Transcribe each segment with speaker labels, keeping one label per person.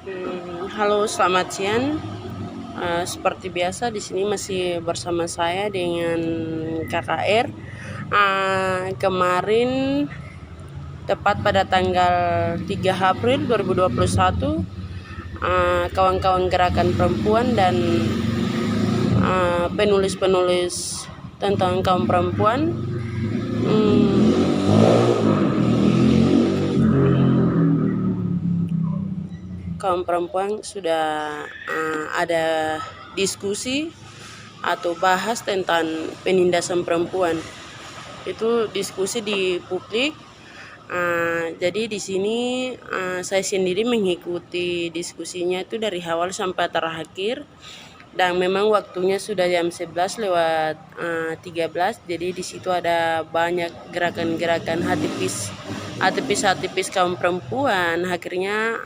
Speaker 1: Halo, selamat siang. Seperti biasa di sini masih bersama saya dengan KKR. Kemarin tepat pada tanggal 3 April 2021, kawan-kawan gerakan perempuan dan penulis-penulis tentang kaum perempuan sudah ada diskusi atau bahas tentang penindasan perempuan. Itu diskusi di publik. Jadi di sini saya sendiri mengikuti diskusinya itu dari awal sampai terakhir, dan memang waktunya sudah jam 11 lewat 13. Jadi di situ ada banyak gerakan-gerakan aktivis kaum perempuan. Akhirnya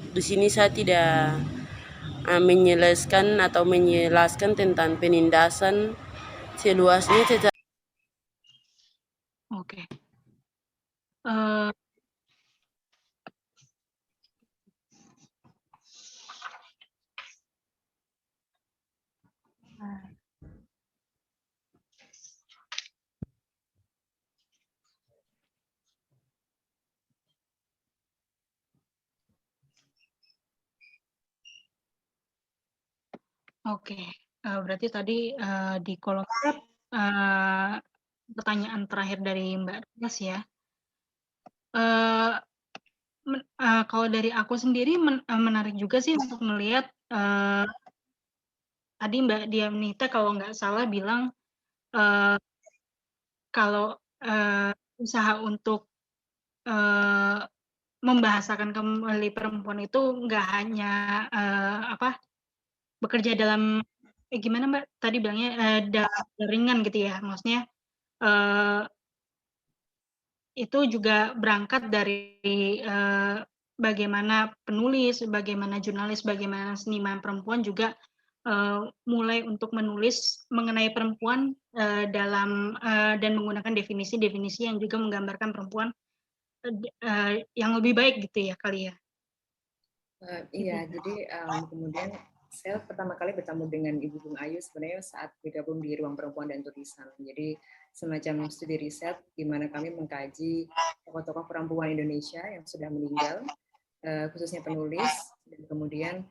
Speaker 1: di sini saya tidak menjelaskan tentang penindasan seluasnya.
Speaker 2: Oke. Eh, Oke, berarti tadi di kolom chat pertanyaan terakhir dari Mbak Ries ya. Kalau dari aku sendiri menarik juga sih untuk melihat tadi Mbak Dianita kalau nggak salah bilang kalau usaha untuk membahasakan kembali perempuan itu nggak hanya bekerja dalam gimana Mbak tadi bilangnya dalam jaringan gitu ya, maksudnya itu juga berangkat dari bagaimana penulis, bagaimana jurnalis, bagaimana seniman perempuan juga mulai untuk menulis mengenai perempuan dalam dan menggunakan definisi-definisi yang juga menggambarkan perempuan yang lebih baik gitu ya kali ya.
Speaker 3: Iya, jadi kemudian saya pertama kali bertemu dengan Ibu Bung Ayu sebenarnya saat bergabung di Ruang Perempuan dan Tulisan. Jadi semacam studi riset di mana kami mengkaji tokoh-tokoh perempuan Indonesia yang sudah meninggal, khususnya penulis, dan kemudian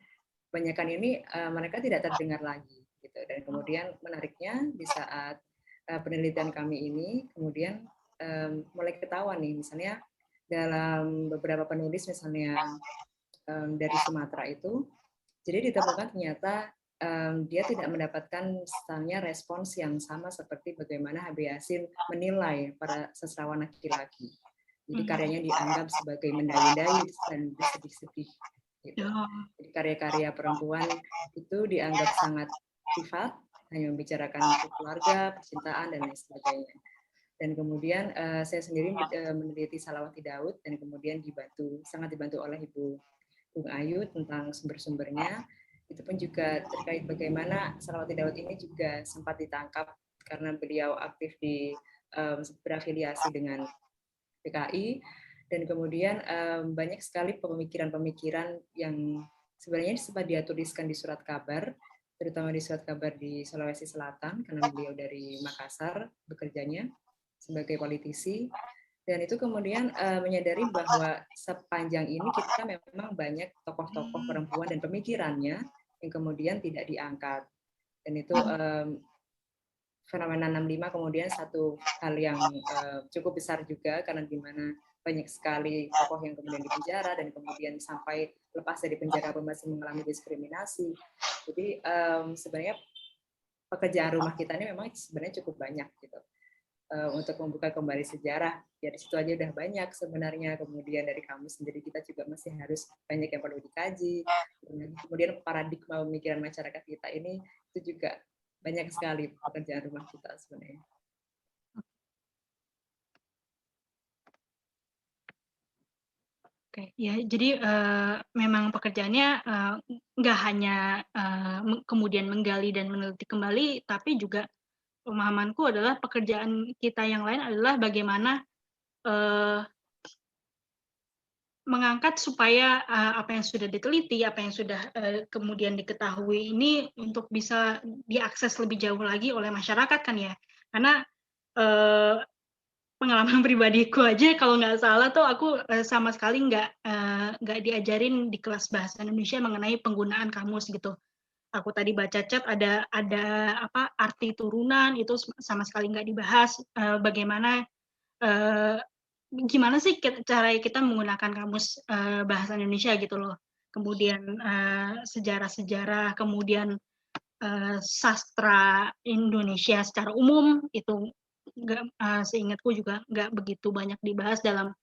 Speaker 3: kebanyakan ini mereka tidak terdengar lagi. Gitu. Dan kemudian menariknya di saat penelitian kami ini, kemudian mulai ketahuan nih, misalnya dalam beberapa penulis misalnya dari Sumatera itu, jadi ditemukan ternyata dia tidak mendapatkan misalnya respons yang sama seperti bagaimana H.B. Yassin menilai para sastrawan laki-laki. Jadi karyanya dianggap sebagai mendayu-dayu dan bersedih-sedih. Gitu. Jadi karya-karya perempuan itu dianggap sangat privat, hanya membicarakan keluarga, percintaan, dan lain sebagainya. Dan kemudian saya sendiri meneliti Salawati Daud dan kemudian sangat dibantu oleh Ibu Bung Ayu tentang sumber-sumbernya. Itu pun juga terkait bagaimana Salawati Daud ini juga sempat ditangkap karena beliau aktif berafiliasi dengan PKI, dan kemudian banyak sekali pemikiran-pemikiran yang sebenarnya sempat dia tuliskan di surat kabar, terutama di surat kabar di Sulawesi Selatan karena beliau dari Makassar bekerjanya sebagai politisi. Dan itu kemudian menyadari bahwa sepanjang ini kita memang banyak tokoh-tokoh perempuan dan pemikirannya yang kemudian tidak diangkat. Dan itu fenomena 65 kemudian satu hal yang cukup besar juga, karena di mana banyak sekali tokoh yang kemudian dipenjara dan kemudian sampai lepas dari penjara pun masih mengalami diskriminasi. Jadi sebenarnya pekerjaan rumah kita ini memang sebenarnya cukup banyak gitu. Untuk membuka kembali sejarah, ya di situ aja udah banyak sebenarnya. Kemudian dari kamus sendiri kita juga masih harus banyak yang perlu dikaji. Kemudian paradigma pemikiran masyarakat kita ini itu juga banyak sekali pekerjaan rumah kita sebenarnya.
Speaker 2: Oke, ya jadi memang pekerjaannya nggak hanya kemudian menggali dan meneliti kembali, tapi juga pemahamanku adalah pekerjaan kita yang lain adalah bagaimana mengangkat supaya apa yang sudah diteliti, apa yang sudah kemudian diketahui ini untuk bisa diakses lebih jauh lagi oleh masyarakat kan ya. Karena pengalaman pribadiku aja kalau nggak salah tuh aku sama sekali nggak diajarin di kelas bahasa Indonesia mengenai penggunaan kamus gitu. Aku tadi baca chat ada apa arti turunan itu sama sekali nggak dibahas. Bagaimana gimana sih cara kita menggunakan kamus bahasa Indonesia gitu loh. Kemudian sejarah-sejarah, kemudian sastra Indonesia secara umum itu seingatku juga nggak begitu banyak dibahas dalam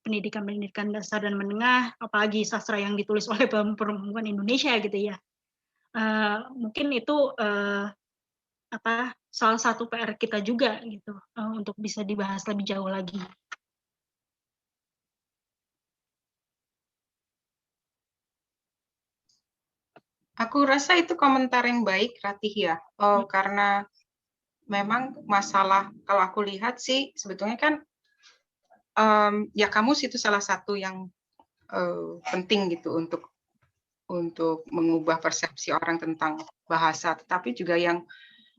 Speaker 2: pendidikan dasar dan menengah, apalagi sastra yang ditulis oleh perempuan Indonesia gitu ya. Mungkin itu salah satu PR kita juga gitu untuk bisa dibahas lebih jauh lagi.
Speaker 4: Aku rasa itu komentar yang baik, Ratih ya, karena memang masalah kalau aku lihat sih sebetulnya kan ya kamus itu salah satu yang penting gitu untuk mengubah persepsi orang tentang bahasa, tetapi juga yang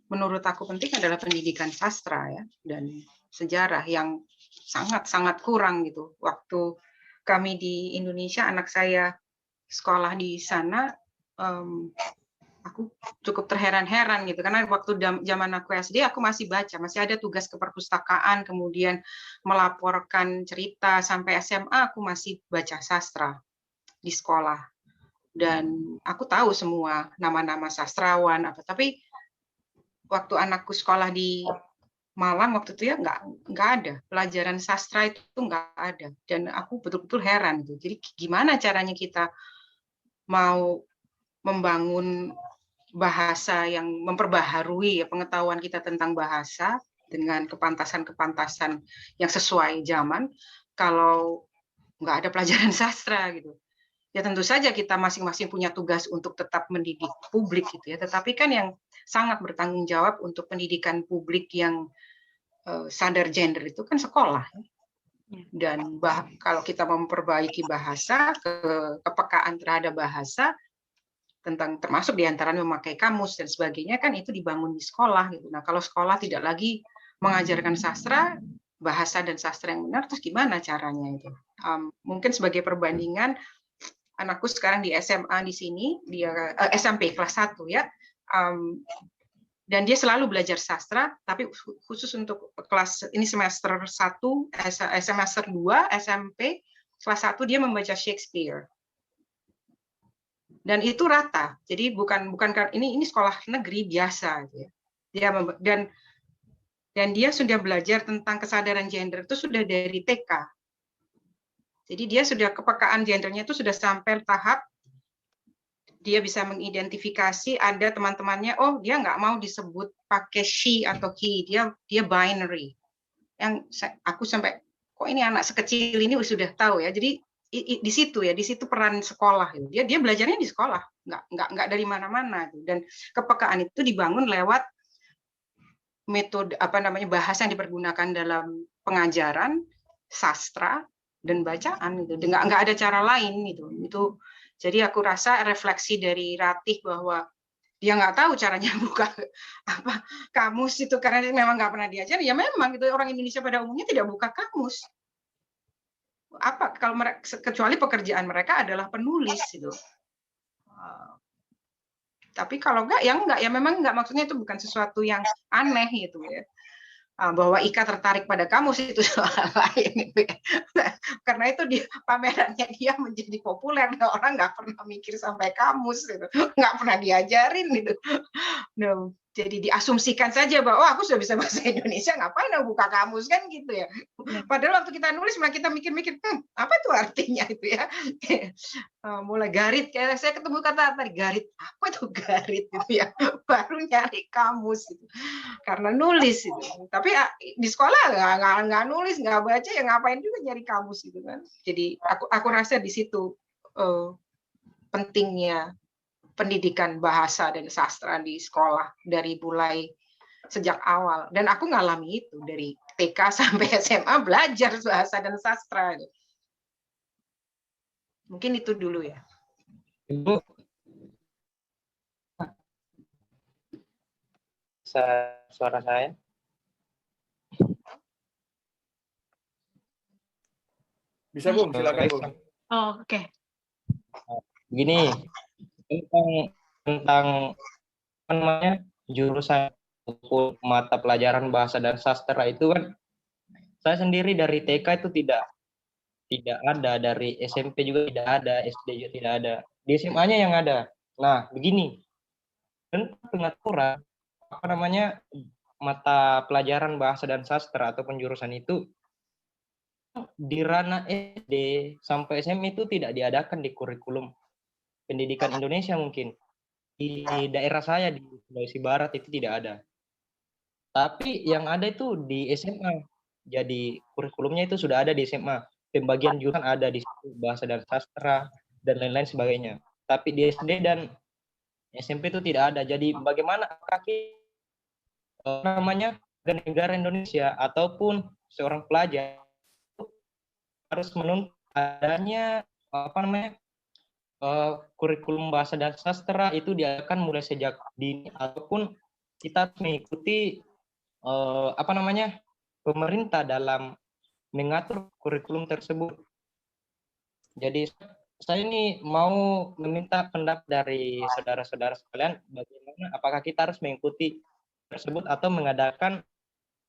Speaker 4: menurut aku penting adalah pendidikan sastra ya dan sejarah yang sangat-sangat kurang gitu. Waktu kami di Indonesia, anak saya sekolah di sana, aku cukup terheran-heran gitu karena waktu zaman aku SD aku masih baca, masih ada tugas ke perpustakaan, kemudian melaporkan cerita sampai SMA aku masih baca sastra di sekolah dan aku tahu semua nama-nama sastrawan apa, tapi waktu anakku sekolah di Malang waktu itu ya nggak ada pelajaran sastra itu nggak ada dan aku betul-betul heran gitu. Jadi gimana caranya kita mau membangun bahasa yang memperbaharui ya, pengetahuan kita tentang bahasa dengan kepantasan-kepantasan yang sesuai zaman kalau nggak ada pelajaran sastra gitu. Ya tentu saja kita masing-masing punya tugas untuk tetap mendidik publik gitu ya, tetapi kan yang sangat bertanggung jawab untuk pendidikan publik yang sadar gender itu kan sekolah. Dan kalau kita memperbaiki bahasa, kepekaan terhadap bahasa, tentang termasuk diantaranya memakai kamus dan sebagainya kan itu dibangun di sekolah gitu. Nah kalau sekolah tidak lagi mengajarkan sastra, bahasa dan sastra yang benar, terus gimana caranya itu? Mungkin sebagai perbandingan, anakku sekarang di SMA di sini, dia SMP kelas 1 ya, dan dia selalu belajar sastra, tapi khusus untuk kelas ini semester 1, semester 2 SMP kelas 1 dia membaca Shakespeare. Dan itu rata, jadi bukan ini sekolah negeri biasa, gitu ya. Dan dia sudah belajar tentang kesadaran gender itu sudah dari TK. Jadi dia sudah kepekaan gendernya itu sudah sampai tahap dia bisa mengidentifikasi ada teman-temannya, oh dia nggak mau disebut pakai she atau he, dia binary. Yang aku sampai kok ini anak sekecil ini sudah tahu ya. Jadi di situ peran sekolah. Dia belajarnya di sekolah, nggak dari mana-mana. Dan kepekaan itu dibangun lewat metode bahasa yang dipergunakan dalam pengajaran, sastra dan bacaan gitu. Nggak ada cara lain itu. Jadi aku rasa refleksi dari Ratih bahwa dia nggak tahu caranya buka kamus itu karena dia memang nggak pernah diajar. Ya memang itu orang Indonesia pada umumnya tidak buka kamus. Kalau mereka kecuali pekerjaan mereka adalah penulis gitu. Tapi kalau enggak ya memang enggak, maksudnya itu bukan sesuatu yang aneh gitu ya. Bahwa Ika tertarik pada kamus itu soal lain gitu ya. Karena itu pamerannya dia menjadi populer, orang nggak pernah mikir sampai kamus gitu, nggak pernah diajarin gitu. No. Jadi diasumsikan saja bahwa aku sudah bisa bahasa Indonesia, ngapain aku buka kamus kan gitu ya. Padahal waktu kita nulis malah kita mikir-mikir, apa itu artinya itu ya. Mulai garit, kayak saya ketemu kata tadi garit, apa itu garit gitu ya. Baru nyari kamus gitu. Karena nulis gitu. Tapi di sekolah nggak nulis, nggak baca, ya ngapain juga nyari kamus gitu kan. Jadi aku rasa di situ pentingnya pendidikan bahasa dan sastra di sekolah dari mulai sejak awal. Dan aku ngalami itu dari TK sampai SMA belajar bahasa dan sastra. Mungkin itu dulu ya.
Speaker 5: Ibu, suara saya?
Speaker 6: Bisa, Bung, silakan, Bung.
Speaker 2: Oh, oke.
Speaker 5: Gini, tentang apa namanya jurusan ataupun mata pelajaran bahasa dan sastra itu kan saya sendiri dari TK itu tidak ada, dari SMP juga tidak ada, SD juga tidak ada, di SMA-nya yang ada. Nah, begini, tentang pengaturan apa namanya mata pelajaran bahasa dan sastra ataupun jurusan itu di ranah SD sampai SMA itu tidak diadakan di kurikulum pendidikan Indonesia. Mungkin di daerah saya di Sulawesi Barat itu tidak ada, tapi yang ada itu di SMA. Jadi kurikulumnya itu sudah ada di SMA, pembagian jurusan ada di situ, bahasa dan sastra dan lain-lain sebagainya. Tapi di SD dan SMP itu tidak ada. Jadi bagaimana kaki namanya negara Indonesia ataupun seorang pelajar harus menuntut adanya apa namanya kurikulum bahasa dan sastra itu diadakan mulai sejak dini, ataupun kita mengikuti apa namanya pemerintah dalam mengatur kurikulum tersebut. Jadi saya ini mau meminta pendapat dari saudara-saudara sekalian, bagaimana apakah kita harus mengikuti tersebut atau mengadakan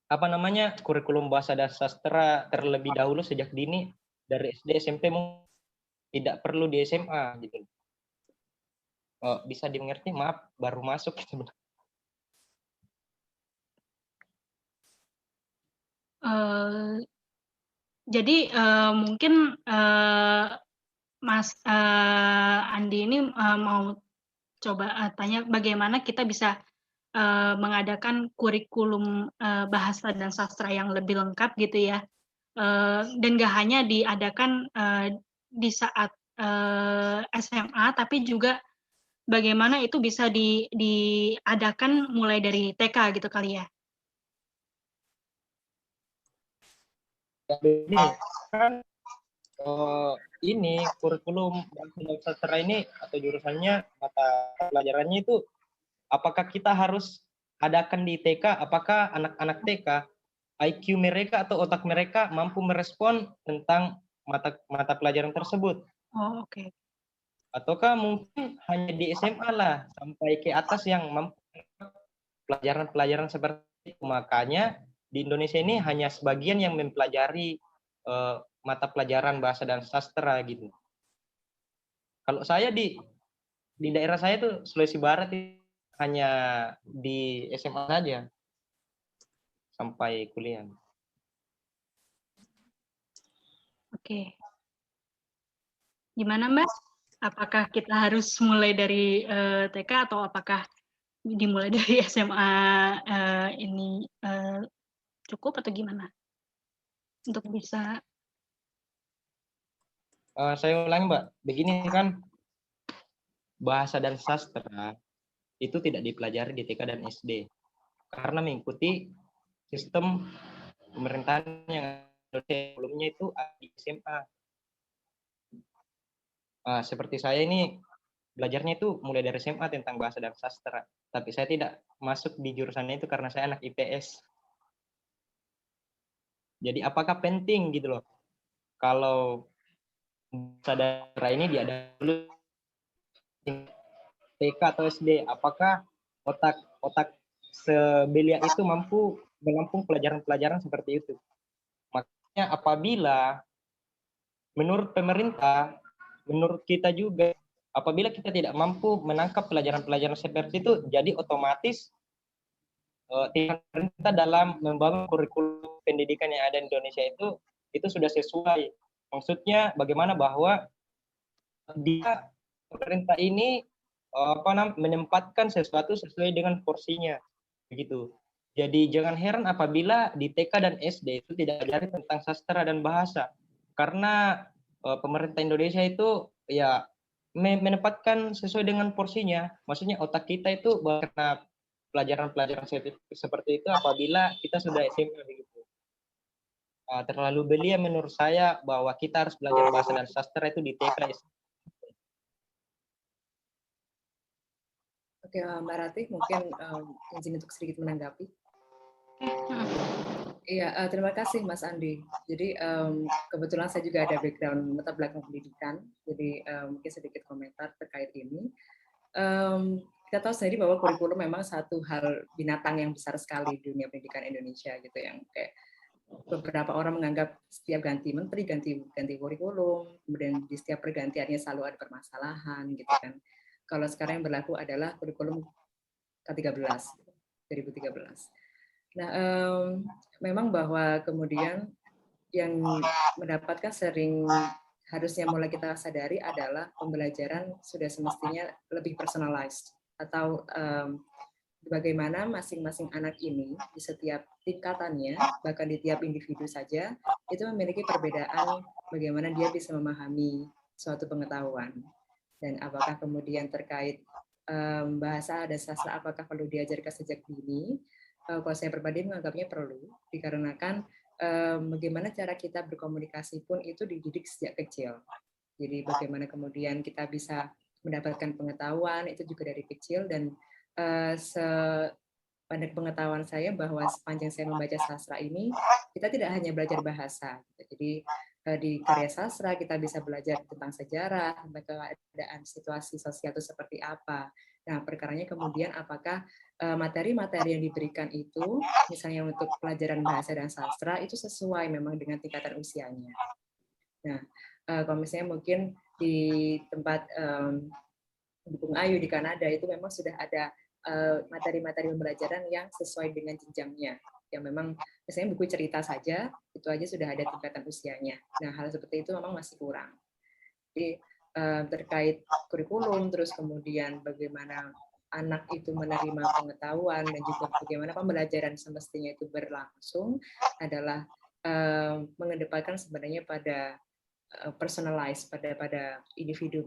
Speaker 5: apa namanya kurikulum bahasa dan sastra terlebih dahulu sejak dini dari SD SMP, tidak perlu di SMA gitu. Bisa dimengerti? Maaf, baru masuk sebenarnya.
Speaker 2: Jadi mungkin Mas Andi ini mau coba tanya bagaimana kita bisa mengadakan kurikulum bahasa dan sastra yang lebih lengkap gitu ya, dan gak hanya diadakan di saat SMA, tapi juga bagaimana itu bisa diadakan mulai dari TK gitu kali ya.
Speaker 5: Ini kan ini kurikulum bahasa dan sastra ini atau jurusannya mata pelajarannya itu apakah kita harus adakan di TK? Apakah anak-anak TK IQ mereka atau otak mereka mampu merespon tentang mata pelajaran tersebut?
Speaker 2: Oh, oke.
Speaker 5: Ataukah mungkin hanya di SMA lah sampai ke atas yang mampu pelajaran-pelajaran seperti itu? Makanya di Indonesia ini hanya sebagian yang mempelajari mata pelajaran bahasa dan sastra gitu. Kalau saya di daerah saya tuh Sulawesi Barat hanya di SMA saja sampai kuliah.
Speaker 2: Oke. Gimana Mbak? Apakah kita harus mulai dari TK atau apakah dimulai dari SMA ini cukup atau gimana? Untuk bisa
Speaker 5: Saya ulangi Mbak, begini kan bahasa dan sastra itu tidak dipelajari di TK dan SD karena mengikuti sistem pemerintahan yang sebelumnya itu di SMA. Seperti saya ini belajarnya itu mulai dari SMA tentang bahasa dan sastra, tapi saya tidak masuk di jurusannya itu karena saya anak IPS. Jadi apakah penting gitu loh kalau saudara ini diadakan dulu TK atau SD, apakah otak sebelia itu mampu menampung pelajaran-pelajaran seperti itu? Makanya apabila menurut pemerintah, menurut kita juga, apabila kita tidak mampu menangkap pelajaran-pelajaran seperti itu, jadi otomatis pemerintah dalam membangun kurikulum pendidikan yang ada di Indonesia itu sudah sesuai. Maksudnya bagaimana bahwa dia pemerintah ini menempatkan sesuatu sesuai dengan porsinya begitu. Jadi jangan heran apabila di TK dan SD itu tidak diajari tentang sastra dan bahasa, karena pemerintah Indonesia itu ya menempatkan sesuai dengan porsinya. Maksudnya otak kita itu karena pelajaran-pelajaran seperti itu apabila kita sudah SMA begitu. terlalu belia menurut saya bahwa kita harus belajar bahasa dan sastra itu di TK.
Speaker 3: Oke, Mbak Ratih mungkin izin untuk sedikit menanggapi. Iya, terima kasih Mas Andi. Jadi kebetulan saya juga ada background latar belakang pendidikan, jadi mungkin sedikit komentar terkait ini. Kita tahu sendiri bahwa kurikulum memang satu hal binatang yang besar sekali di dunia pendidikan Indonesia gitu, yang kayak beberapa orang menganggap setiap ganti menteri ganti kurikulum, kemudian di setiap pergantiannya selalu ada permasalahan gitu kan. Kalau sekarang yang berlaku adalah kurikulum K13 2013. Nah, memang bahwa kemudian yang mendapatkan sering harusnya mulai kita sadari adalah pembelajaran sudah semestinya lebih personalized, atau bagaimana masing-masing anak ini di setiap tingkatannya, bahkan di tiap individu saja, itu memiliki perbedaan bagaimana dia bisa memahami suatu pengetahuan. Dan apakah kemudian terkait bahasa dan sastra, apakah perlu diajarkan sejak dini? Kalau saya pribadi menganggapnya perlu, dikarenakan bagaimana cara kita berkomunikasi pun itu dididik sejak kecil. Jadi bagaimana kemudian kita bisa mendapatkan pengetahuan itu juga dari kecil, dan sepandai pengetahuan saya bahwa sepanjang saya membaca sastra ini, kita tidak hanya belajar bahasa. Jadi di karya sastra kita bisa belajar tentang sejarah, tentang keadaan situasi sosial itu seperti apa. Nah, perkaranya kemudian apakah materi-materi yang diberikan itu, misalnya untuk pelajaran bahasa dan sastra, itu sesuai memang dengan tingkatan usianya. Nah, kalau misalnya mungkin di tempat Bung Ayu di Kanada itu memang sudah ada materi-materi pembelajaran yang sesuai dengan jenjangnya. Yang memang misalnya buku cerita saja, itu aja sudah ada tingkatan usianya. Nah, hal seperti itu memang masih kurang. Jadi terkait kurikulum, terus kemudian bagaimana anak itu menerima pengetahuan, dan juga bagaimana pembelajaran semestinya itu berlangsung, adalah mengedepankan sebenarnya pada personalize, pada individu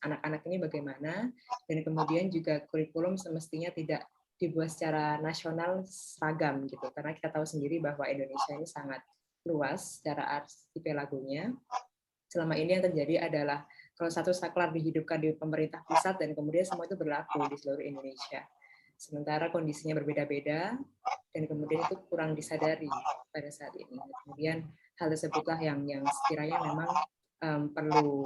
Speaker 3: anak-anak ini bagaimana, dan kemudian juga kurikulum semestinya tidak dibuat secara nasional seragam gitu, karena kita tahu sendiri bahwa Indonesia ini sangat luas secara archipelagonya. Selama ini yang terjadi adalah kalau satu saklar dihidupkan di pemerintah pusat, dan kemudian semua itu berlaku di seluruh Indonesia. Sementara kondisinya berbeda-beda, dan kemudian itu kurang disadari pada saat ini. Kemudian hal tersebutlah yang sekiranya memang perlu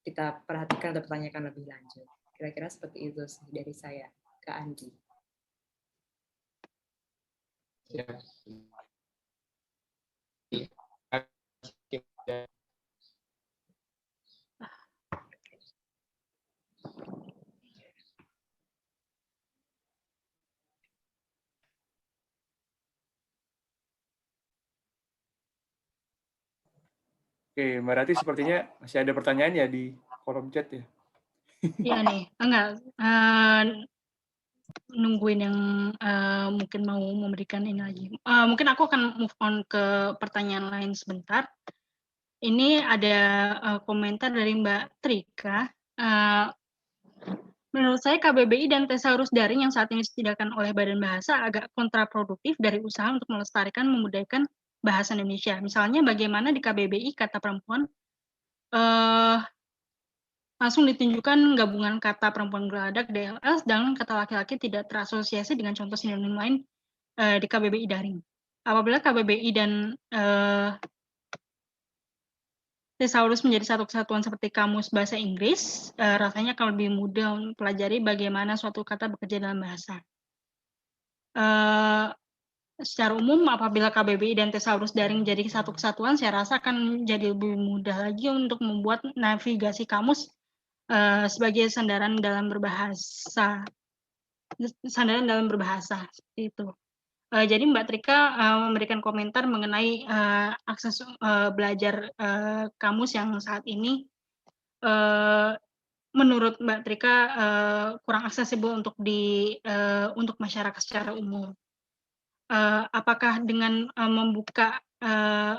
Speaker 3: kita perhatikan atau pertanyakan lebih lanjut. Kira-kira seperti itu dari saya, Kak Andi.
Speaker 6: Oke, Mbak Rati sepertinya masih ada pertanyaan ya di kolom chat ya.
Speaker 2: Iya nih, enggak. Nungguin yang mungkin mau memberikan ini lagi. Mungkin aku akan move on ke pertanyaan lain sebentar. Ini ada komentar dari Mbak Trika. Menurut saya KBBI dan Thesaurus Daring yang saat ini disediakan oleh Badan Bahasa agak kontraproduktif dari usaha untuk melestarikan memudahkan bahasa Indonesia. Misalnya bagaimana di KBBI kata perempuan langsung ditunjukkan gabungan kata perempuan geladak DLS dan kata laki-laki tidak terasosiasi dengan contoh sinonim lain di KBBI Daring. Apabila KBBI dan Thesaurus menjadi satu kesatuan seperti kamus bahasa Inggris, rasanya akan lebih mudah mempelajari bagaimana suatu kata bekerja dalam bahasa. Secara umum, apabila KBBI dan Thesaurus Daring menjadi satu kesatuan, saya rasa akan jadi lebih mudah lagi untuk membuat navigasi kamus sebagai sandaran dalam berbahasa. Seperti itu. Jadi Mbak Trika memberikan komentar mengenai akses belajar kamus yang saat ini menurut Mbak Trika kurang aksesibel untuk masyarakat secara umum. Apakah dengan membuka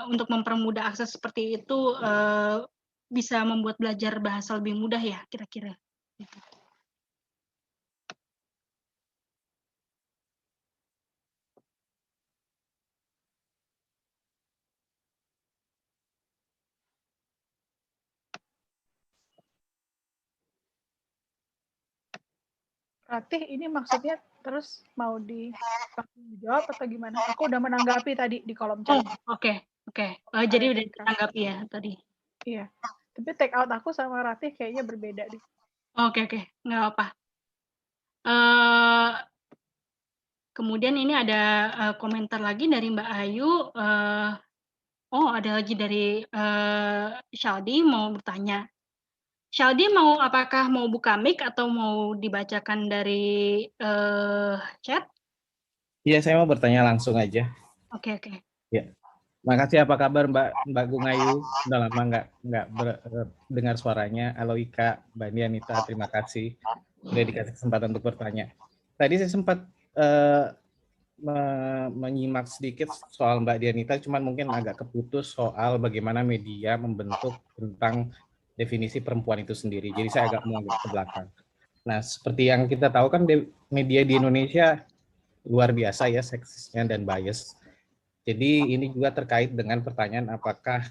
Speaker 2: untuk mempermudah akses seperti itu bisa membuat belajar bahasa lebih mudah ya kira-kira?
Speaker 7: Ratih, ini maksudnya terus mau dijawab atau gimana? Aku udah menanggapi tadi di kolom
Speaker 2: Oh,
Speaker 7: chat.
Speaker 2: oke. Jadi udah ditanggapi ya tadi.
Speaker 7: Iya. Tapi take out aku sama Ratih kayaknya berbeda deh.
Speaker 2: Oke, nggak apa. Kemudian ini ada komentar lagi dari Mbak Ayu. Ada lagi dari Shaldi mau bertanya. Shaldi apakah mau buka mic atau mau dibacakan dari chat?
Speaker 8: Iya, saya mau bertanya langsung aja.
Speaker 2: Oke.
Speaker 8: Ya, makasih. Apa kabar Mbak Gungayu? Udah lama nggak dengar suaranya. Halo Ika, Mbak Dianita, terima kasih udah dikasih kesempatan untuk bertanya. Tadi saya sempat menyimak sedikit soal Mbak Dianita, cuman mungkin agak keputus soal bagaimana media membentuk tentang definisi perempuan itu sendiri. Jadi saya agak mau ke belakang. Nah, seperti yang kita tahu kan media di Indonesia luar biasa ya seksisnya dan bias. Jadi ini juga terkait dengan pertanyaan apakah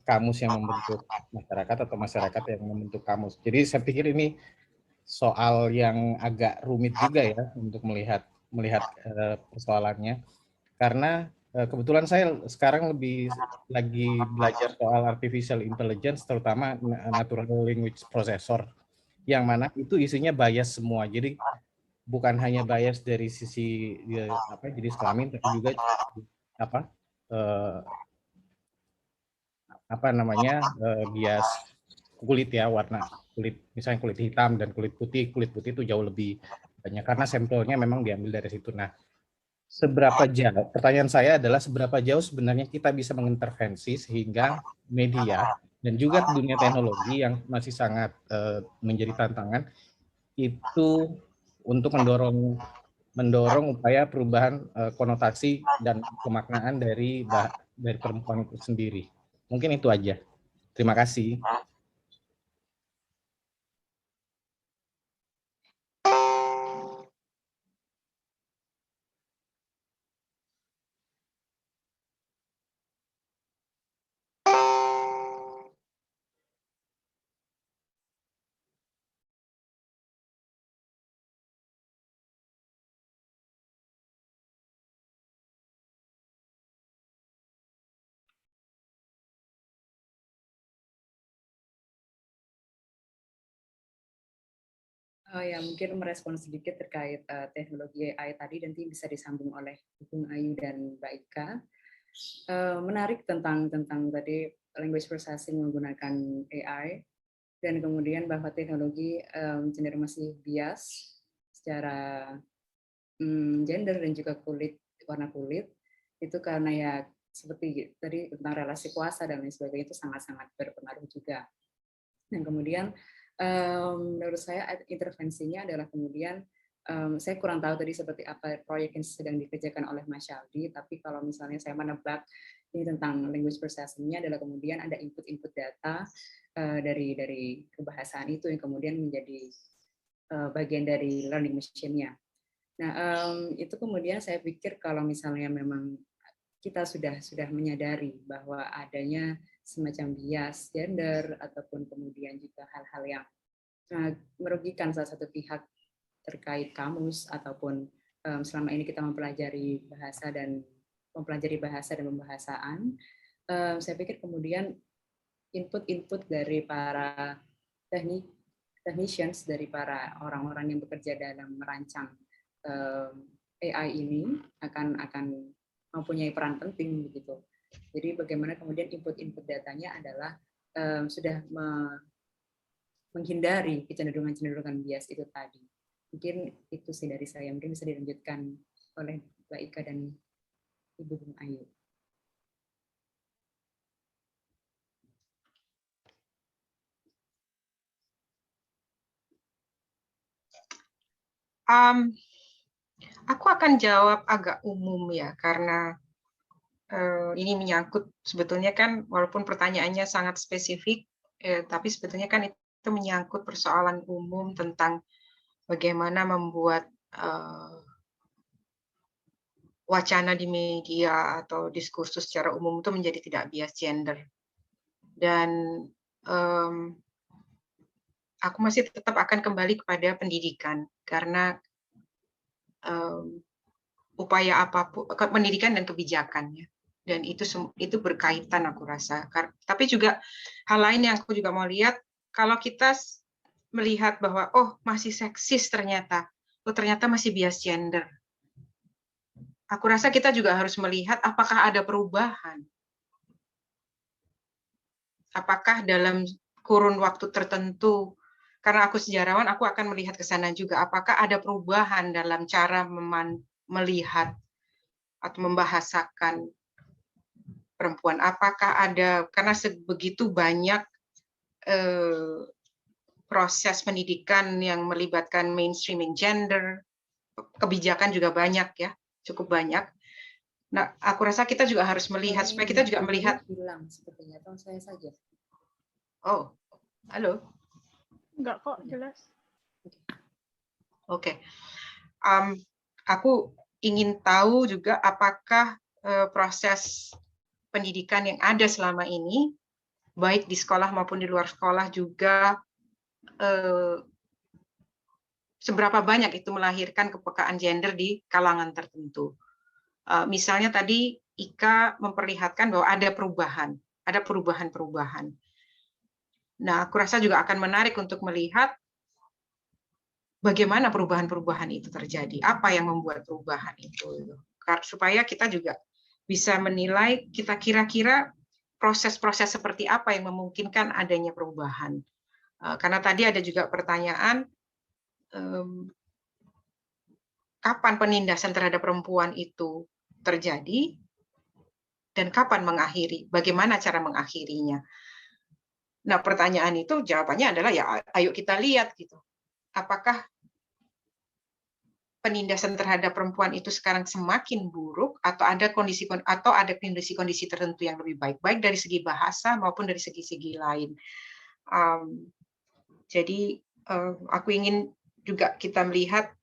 Speaker 8: kamus yang membentuk masyarakat atau masyarakat yang membentuk kamus. Jadi saya pikir ini soal yang agak rumit juga ya untuk melihat persoalannya, karena kebetulan saya sekarang lagi belajar soal artificial intelligence, terutama natural language processor, yang mana itu isinya bias semua. Jadi bukan hanya bias dari sisi jenis kelamin, tapi juga bias kulit ya, warna kulit, misalnya kulit hitam dan kulit putih itu jauh lebih banyak karena sampelnya memang diambil dari situ. Nah, seberapa jauh, pertanyaan saya adalah seberapa jauh sebenarnya kita bisa mengintervensi sehingga media dan juga dunia teknologi yang masih sangat menjadi tantangan itu untuk mendorong upaya perubahan konotasi dan pemaknaan dari perempuan itu sendiri. Mungkin itu aja. Terima kasih.
Speaker 3: Ya, mungkin merespon sedikit terkait teknologi AI tadi, nanti bisa disambung oleh Bung Ayu dan Mbak Ika. Menarik tentang tadi language processing menggunakan AI, dan kemudian bahwa teknologi cenderung masih bias secara gender dan juga warna kulit, itu karena ya seperti tadi tentang relasi kuasa dan lain sebagainya, itu sangat-sangat berpengaruh juga. Dan kemudian menurut saya intervensinya adalah kemudian saya kurang tahu tadi seperti apa proyek yang sedang dikerjakan oleh Mas Shaldi, tapi kalau misalnya saya menebak ini tentang language processing-nya adalah kemudian ada input data dari kebahasaan itu yang kemudian menjadi bagian dari learning machine-nya. Nah, itu kemudian saya pikir kalau misalnya memang kita sudah menyadari bahwa adanya semacam bias gender ataupun kemudian juga hal-hal yang merugikan salah satu pihak terkait kamus ataupun selama ini kita mempelajari bahasa dan pembahasaan, saya pikir kemudian input dari para technicians, dari para orang-orang yang bekerja dalam merancang AI ini akan mempunyai peran penting begitu. Jadi bagaimana kemudian input datanya adalah sudah menghindari kecenderungan bias itu tadi. Mungkin itu sih dari saya. Mungkin bisa dilanjutkan oleh Mbak Ika dan Ibu Bung Ayu.
Speaker 4: Aku akan jawab agak umum ya, karena ini menyangkut sebetulnya kan walaupun pertanyaannya sangat spesifik, tapi sebetulnya kan itu menyangkut persoalan umum tentang bagaimana membuat wacana di media atau diskursus secara umum itu menjadi tidak bias gender. Dan aku masih tetap akan kembali kepada pendidikan, karena upaya apapun, pendidikan dan kebijakannya, dan itu berkaitan aku rasa. Tapi juga hal lain yang aku juga mau lihat, kalau kita melihat bahwa masih seksis ternyata masih bias gender. Aku rasa kita juga harus melihat apakah ada perubahan. Apakah dalam kurun waktu tertentu, karena aku sejarawan, aku akan melihat ke sana juga. Apakah ada perubahan dalam cara melihat atau membahasakan perempuan? Apakah ada, karena sebegitu banyak proses pendidikan yang melibatkan mainstreaming gender, kebijakan juga banyak ya, cukup banyak. Nah, aku rasa kita juga harus melihat, supaya kita juga melihat.
Speaker 3: Hilang sepertinya, atau saya saja?
Speaker 4: Oh, halo.
Speaker 7: Enggak kok, jelas.
Speaker 4: Oke. Aku ingin tahu juga apakah proses pendidikan yang ada selama ini, baik di sekolah maupun di luar sekolah juga, seberapa banyak itu melahirkan kepekaan gender di kalangan tertentu. Misalnya tadi Ika memperlihatkan bahwa ada perubahan-perubahan. Nah, aku rasa juga akan menarik untuk melihat bagaimana perubahan-perubahan itu terjadi, apa yang membuat perubahan itu, supaya kita juga bisa menilai kita kira-kira proses-proses seperti apa yang memungkinkan adanya perubahan. Karena tadi ada juga pertanyaan, kapan penindasan terhadap perempuan itu terjadi dan kapan mengakhiri, bagaimana cara mengakhirinya. Nah, pertanyaan itu jawabannya adalah ya ayo kita lihat gitu. Apakah penindasan terhadap perempuan itu sekarang semakin buruk atau ada kondisi-kondisi tertentu yang lebih baik dari segi bahasa maupun dari segi-segi lain. Jadi aku ingin juga kita melihat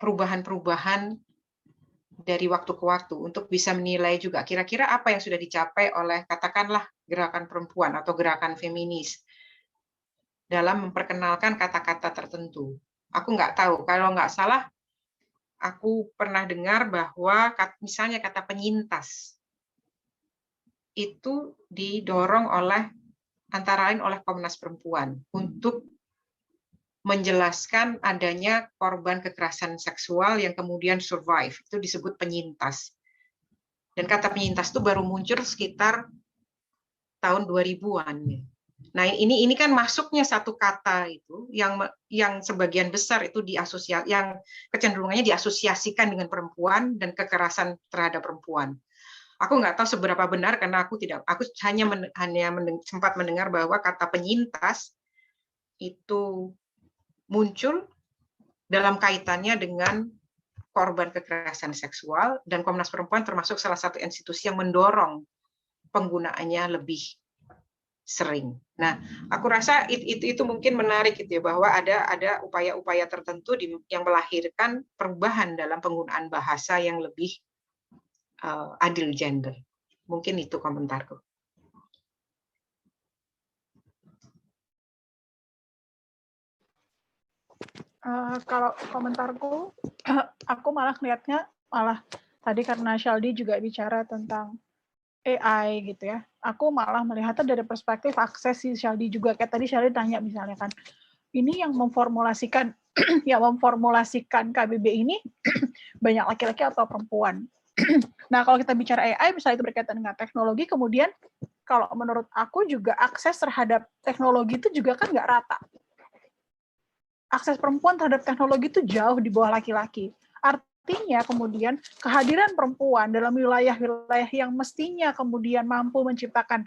Speaker 4: perubahan-perubahan dari waktu ke waktu untuk bisa menilai juga kira-kira apa yang sudah dicapai oleh katakanlah gerakan perempuan atau gerakan feminis dalam memperkenalkan kata-kata tertentu. Aku nggak tahu, kalau nggak salah aku pernah dengar bahwa misalnya kata penyintas itu didorong oleh antara lain oleh Komnas Perempuan untuk menjelaskan adanya korban kekerasan seksual yang kemudian survive, itu disebut penyintas. Dan kata penyintas itu baru muncul sekitar tahun 2000-an. Nah, ini kan masuknya satu kata itu yang sebagian besar itu yang kecenderungannya diasosiasikan dengan perempuan dan kekerasan terhadap perempuan. Aku nggak tahu seberapa benar karena aku hanya sempat mendengar bahwa kata penyintas itu muncul dalam kaitannya dengan korban kekerasan seksual, dan Komnas Perempuan termasuk salah satu institusi yang mendorong penggunaannya lebih sering. Nah, aku rasa itu mungkin menarik gitu ya, bahwa ada upaya-upaya tertentu yang melahirkan perubahan dalam penggunaan bahasa yang lebih adil gender. Mungkin itu komentarku.
Speaker 7: Kalau komentarku, aku malah ngelihatnya tadi karena Shaldi juga bicara tentang AI gitu ya. Aku malah melihatnya dari perspektif akses si Shaldi juga. Kayak tadi Shaldi tanya misalnya kan, ini yang memformulasikan KBB ini banyak laki-laki atau perempuan. Nah, kalau kita bicara AI, misalnya itu berkaitan dengan teknologi, kemudian kalau menurut aku juga akses terhadap teknologi itu juga kan nggak rata. Akses perempuan terhadap teknologi itu jauh di bawah laki-laki. Artinya kemudian kehadiran perempuan dalam wilayah-wilayah yang mestinya kemudian mampu menciptakan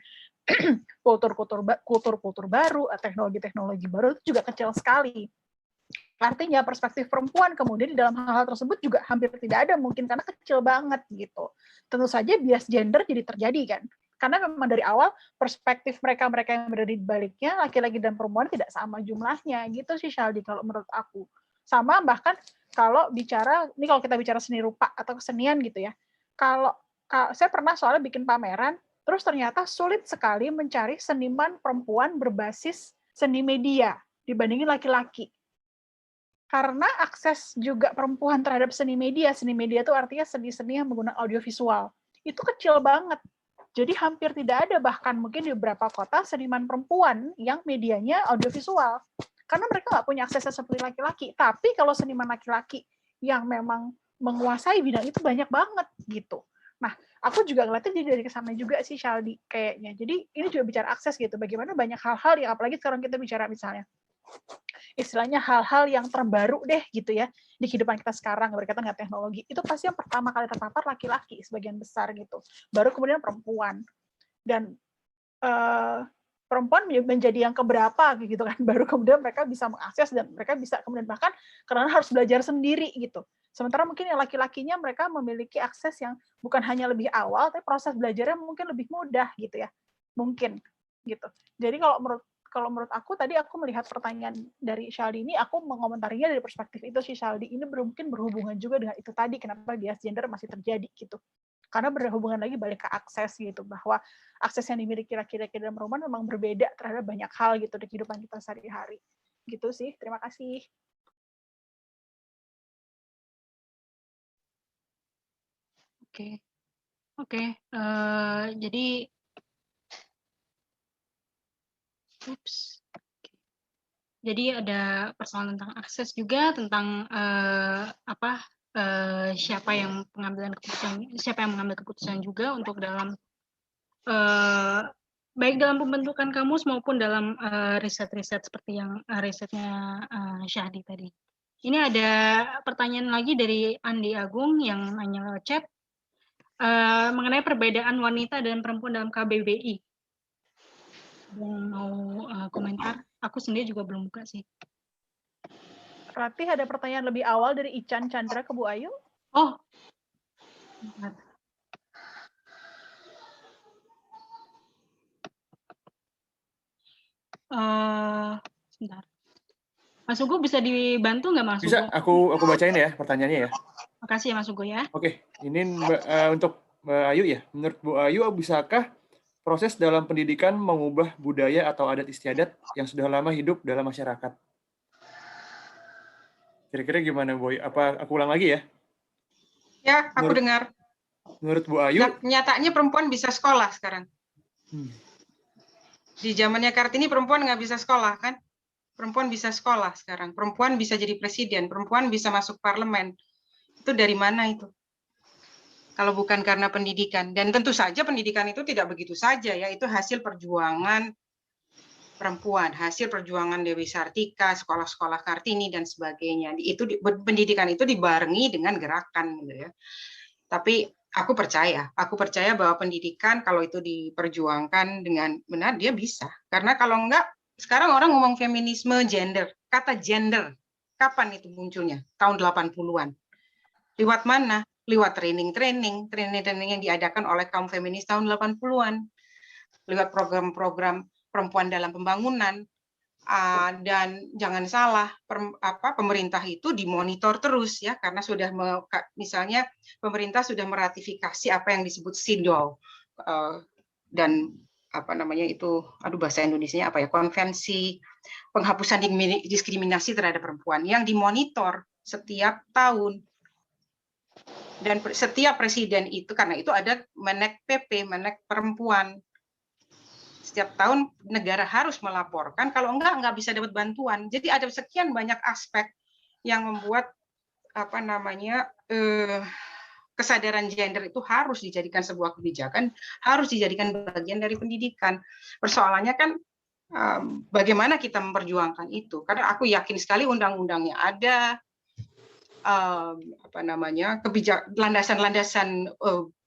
Speaker 7: kultur-kultur baru, teknologi-teknologi baru itu juga kecil sekali. Artinya perspektif perempuan kemudian di dalam hal-hal tersebut juga hampir tidak ada mungkin karena kecil banget gitu. Tentu saja bias gender jadi terjadi kan. Karena memang dari awal perspektif mereka yang berada di baliknya laki-laki dan perempuan tidak sama jumlahnya gitu sih Shaldi kalau menurut aku. Sama bahkan kalau kita bicara seni rupa atau kesenian gitu ya. Kalau saya pernah soalnya bikin pameran, terus ternyata sulit sekali mencari seniman perempuan berbasis seni media. dibandingin laki-laki. Karena akses juga perempuan terhadap seni media itu artinya seni-seni yang menggunakan audiovisual, itu kecil banget. Jadi hampir tidak ada, bahkan mungkin di beberapa kota seniman perempuan yang medianya audiovisual. Karena mereka nggak punya aksesnya seperti laki-laki. Tapi kalau seniman laki-laki yang memang menguasai bidang itu banyak banget gitu. Nah, aku juga ngeliatnya jadi dari kesana juga sih, Shaldi, kayaknya. Jadi ini juga bicara akses gitu. Bagaimana banyak hal-hal yang apalagi sekarang kita bicara misalnya istilahnya hal-hal yang terbaru deh gitu ya di kehidupan kita sekarang berkaitan dengan teknologi, itu pasti yang pertama kali terpapar laki-laki sebagian besar gitu, baru kemudian perempuan, dan perempuan menjadi yang keberapa gitu kan, baru kemudian mereka bisa mengakses dan mereka bisa kemudian bahkan karena harus belajar sendiri gitu. Sementara mungkin yang laki-lakinya mereka memiliki akses yang bukan hanya lebih awal, tapi proses belajarnya mungkin lebih mudah gitu ya, mungkin gitu. Jadi kalau menurut aku tadi aku melihat pertanyaan dari Shaldi ini, aku mengomentarinya dari perspektif itu sih, Shaldi. Ini mungkin berhubungan juga dengan itu tadi, kenapa bias gender masih terjadi gitu. Karena berhubungan lagi balik ke akses gitu, bahwa akses yang dimiliki laki-laki dan perempuan memang berbeda terhadap banyak hal gitu di kehidupan kita sehari-hari. Gitu sih, terima kasih.
Speaker 2: Oke. Jadi Jadi ada persoalan tentang akses juga, tentang siapa yang mengambil keputusan juga untuk dalam baik dalam pembentukan kamus maupun dalam riset-riset seperti yang risetnya Syahdi tadi. Ini ada pertanyaan lagi dari Andi Agung yang nanya lewat chat mengenai perbedaan wanita dan perempuan dalam KBBI. Yang mau komentar? Aku sendiri juga belum buka sih.
Speaker 7: Ratih, ada pertanyaan lebih awal dari Ican Chandra ke Bu Ayu?
Speaker 2: Oh. Sebentar. Mas Ugo bisa dibantu nggak, Mas Ugo?
Speaker 6: Bisa, aku bacain ya pertanyaannya ya.
Speaker 2: Makasih ya, Mas Ugo ya.
Speaker 6: Oke, ini untuk Mbak Ayu ya. Menurut Bu Ayu, bisakah proses dalam pendidikan mengubah budaya atau adat istiadat yang sudah lama hidup dalam masyarakat? Kira-kira gimana, Bu Ayu? Apa aku ulang lagi ya?
Speaker 4: Ya, aku dengar.
Speaker 6: Menurut Bu Ayu,
Speaker 4: nyatanya perempuan bisa sekolah sekarang. Di zamannya Kartini perempuan nggak bisa sekolah kan? Perempuan bisa sekolah sekarang. Perempuan bisa jadi presiden. Perempuan bisa masuk parlemen. Itu dari mana itu? Kalau bukan karena pendidikan. Dan tentu saja pendidikan itu tidak begitu saja ya. Itu hasil perjuangan perempuan, hasil perjuangan Dewi Sartika, sekolah-sekolah Kartini dan sebagainya. Itu pendidikan itu dibarengi dengan gerakan gitu ya. Tapi aku percaya bahwa pendidikan kalau itu diperjuangkan dengan benar dia bisa. Karena kalau enggak, sekarang orang ngomong feminisme, gender. Kata gender, kapan itu munculnya? Tahun 80-an. Lewat mana? Lewat training yang diadakan oleh kaum feminis tahun 80-an. Lewat program-program perempuan dalam pembangunan. Dan jangan salah, pemerintah itu dimonitor terus ya, karena sudah misalnya pemerintah sudah meratifikasi apa yang disebut CEDAW dan bahasa Indonesianya apa ya, konvensi penghapusan diskriminasi terhadap perempuan yang dimonitor setiap tahun. Dan setiap presiden itu, karena itu ada Menek PP, Menek Perempuan. Setiap tahun negara harus melaporkan, kalau enggak bisa dapat bantuan. Jadi ada sekian banyak aspek yang membuat kesadaran gender itu harus dijadikan sebuah kebijakan, harus dijadikan bagian dari pendidikan. Persoalannya kan bagaimana kita memperjuangkan itu. Karena aku yakin sekali undang-undangnya ada, landasan-landasan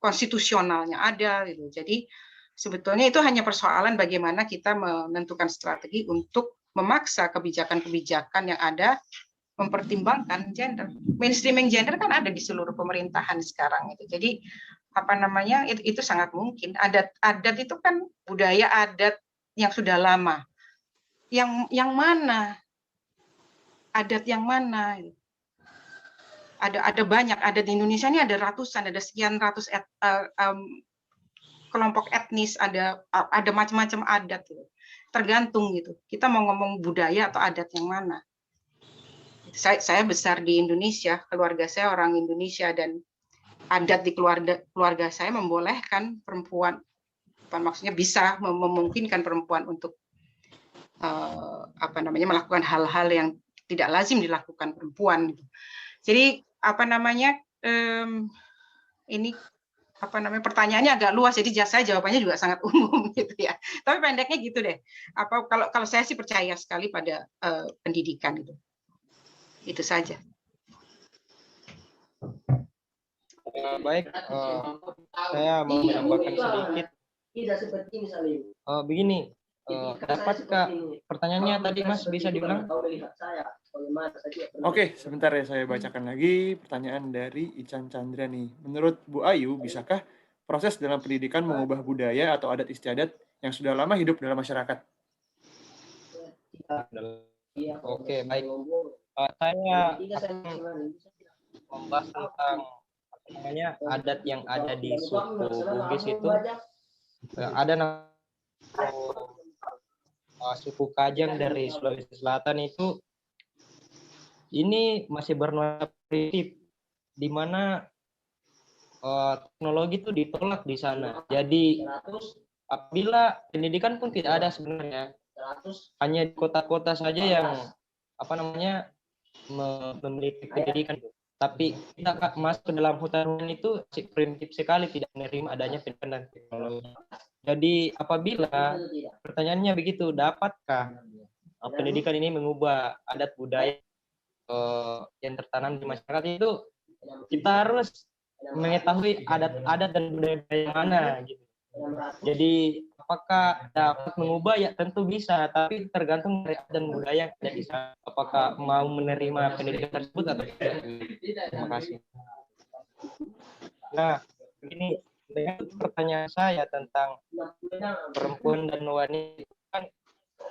Speaker 4: konstitusionalnya ada gitu. Jadi sebetulnya itu hanya persoalan bagaimana kita menentukan strategi untuk memaksa kebijakan-kebijakan yang ada mempertimbangkan gender. Mainstreaming gender kan ada di seluruh pemerintahan sekarang itu. Jadi itu sangat mungkin. Adat itu kan budaya adat yang sudah lama. Yang mana? Adat yang mana? Ada banyak, ada di Indonesia ini ada ratusan, ada sekian ratus kelompok etnis, ada macam-macam adat. tergantung gitu. Kita mau ngomong budaya atau adat yang mana. Saya besar di Indonesia, keluarga saya orang Indonesia, dan adat di keluarga saya membolehkan perempuan, maksudnya bisa memungkinkan perempuan untuk melakukan hal-hal yang tidak lazim dilakukan perempuan. Jadi ini pertanyaannya agak luas, jadi saya jawabannya juga sangat umum gitu ya. Tapi pendeknya gitu deh. Kalau saya sih percaya sekali pada pendidikan itu. Itu saja.
Speaker 5: Baik, saya mau menambahkan sedikit. Begini, dapatkah pertanyaannya tadi Mas bisa diulang?
Speaker 6: Oke, sebentar ya, saya bacakan lagi pertanyaan dari Ican Chandra nih. Menurut Bu Ayu, bisakah proses dalam pendidikan mengubah budaya atau adat istiadat yang sudah lama hidup dalam masyarakat?
Speaker 5: Oke, baik. Saya akan membahas tentang adat yang ada di suku Bugis itu. Ada suku Kajang dari Sulawesi Selatan itu. Ini masih bernuansa primitif, di mana teknologi itu ditolak di sana. Jadi apabila pendidikan pun tidak ada sebenarnya, hanya di kota-kota saja yang memiliki pendidikan. Tapi kita masuk ke dalam hutan itu primitif sekali, tidak menerima adanya pendidikan dan teknologi. Jadi apabila pertanyaannya begitu, dapatkah pendidikan ini mengubah adat budaya yang tertanam di masyarakat itu? Kita harus mengetahui adat-adat dan budaya yang mana gitu. Jadi apakah dapat mengubah? Ya tentu bisa, tapi tergantung dari adat dan budaya yang ada di sana. Apakah mau menerima pendidikan tersebut atau tidak? Terima kasih. Nah, ini dengan pertanyaan saya tentang perempuan dan wanita, kan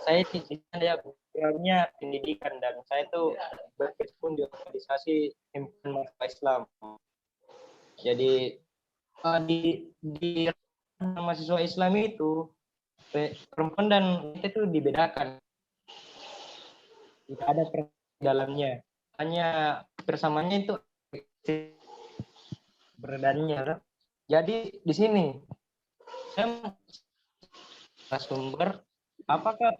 Speaker 5: saya tidak programnya pendidikan, dan saya itu berkecimpung di organisasi himpunan mahasiswa Islam. Jadi di mahasiswa Islam itu perempuan dan wanita itu dibedakan, tidak ada dalamnya, hanya bersamanya itu berbedanya. Jadi di sini saya sumber, apakah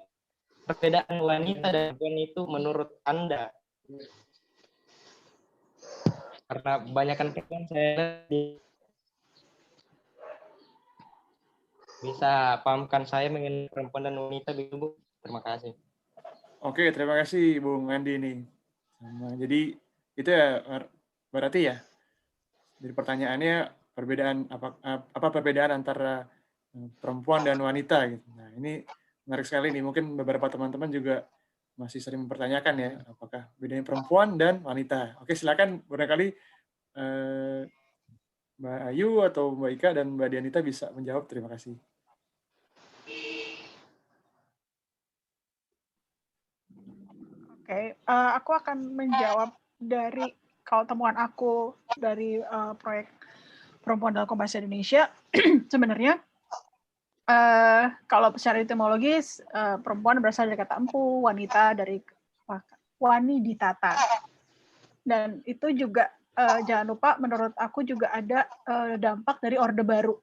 Speaker 5: perbedaan wanita dan perempuan itu menurut Anda? Karena banyakkan perempuan saya bisa pahamkan saya mengenai perempuan dan wanita begitu, Bu. Terima kasih.
Speaker 6: Oke, terima kasih Bung Andi nih. Jadi itu ya berarti ya dari pertanyaannya apa perbedaan antara perempuan dan wanita gitu. Nah, ini menarik sekali nih. Mungkin beberapa teman-teman juga masih sering mempertanyakan ya, apakah bedanya perempuan dan wanita. Oke, silakan barangkali Mbak Ayu atau Mbak Ika dan Mbak Dianita bisa menjawab. Terima kasih.
Speaker 7: Oke, aku akan menjawab dari kalau temuan aku dari proyek Perempuan dalam Komunitas Indonesia. Sebenarnya kalau secara etimologis perempuan berasal dari kata empu, wanita dari wani ditata. Dan itu juga jangan lupa menurut aku juga ada dampak dari Orde Baru.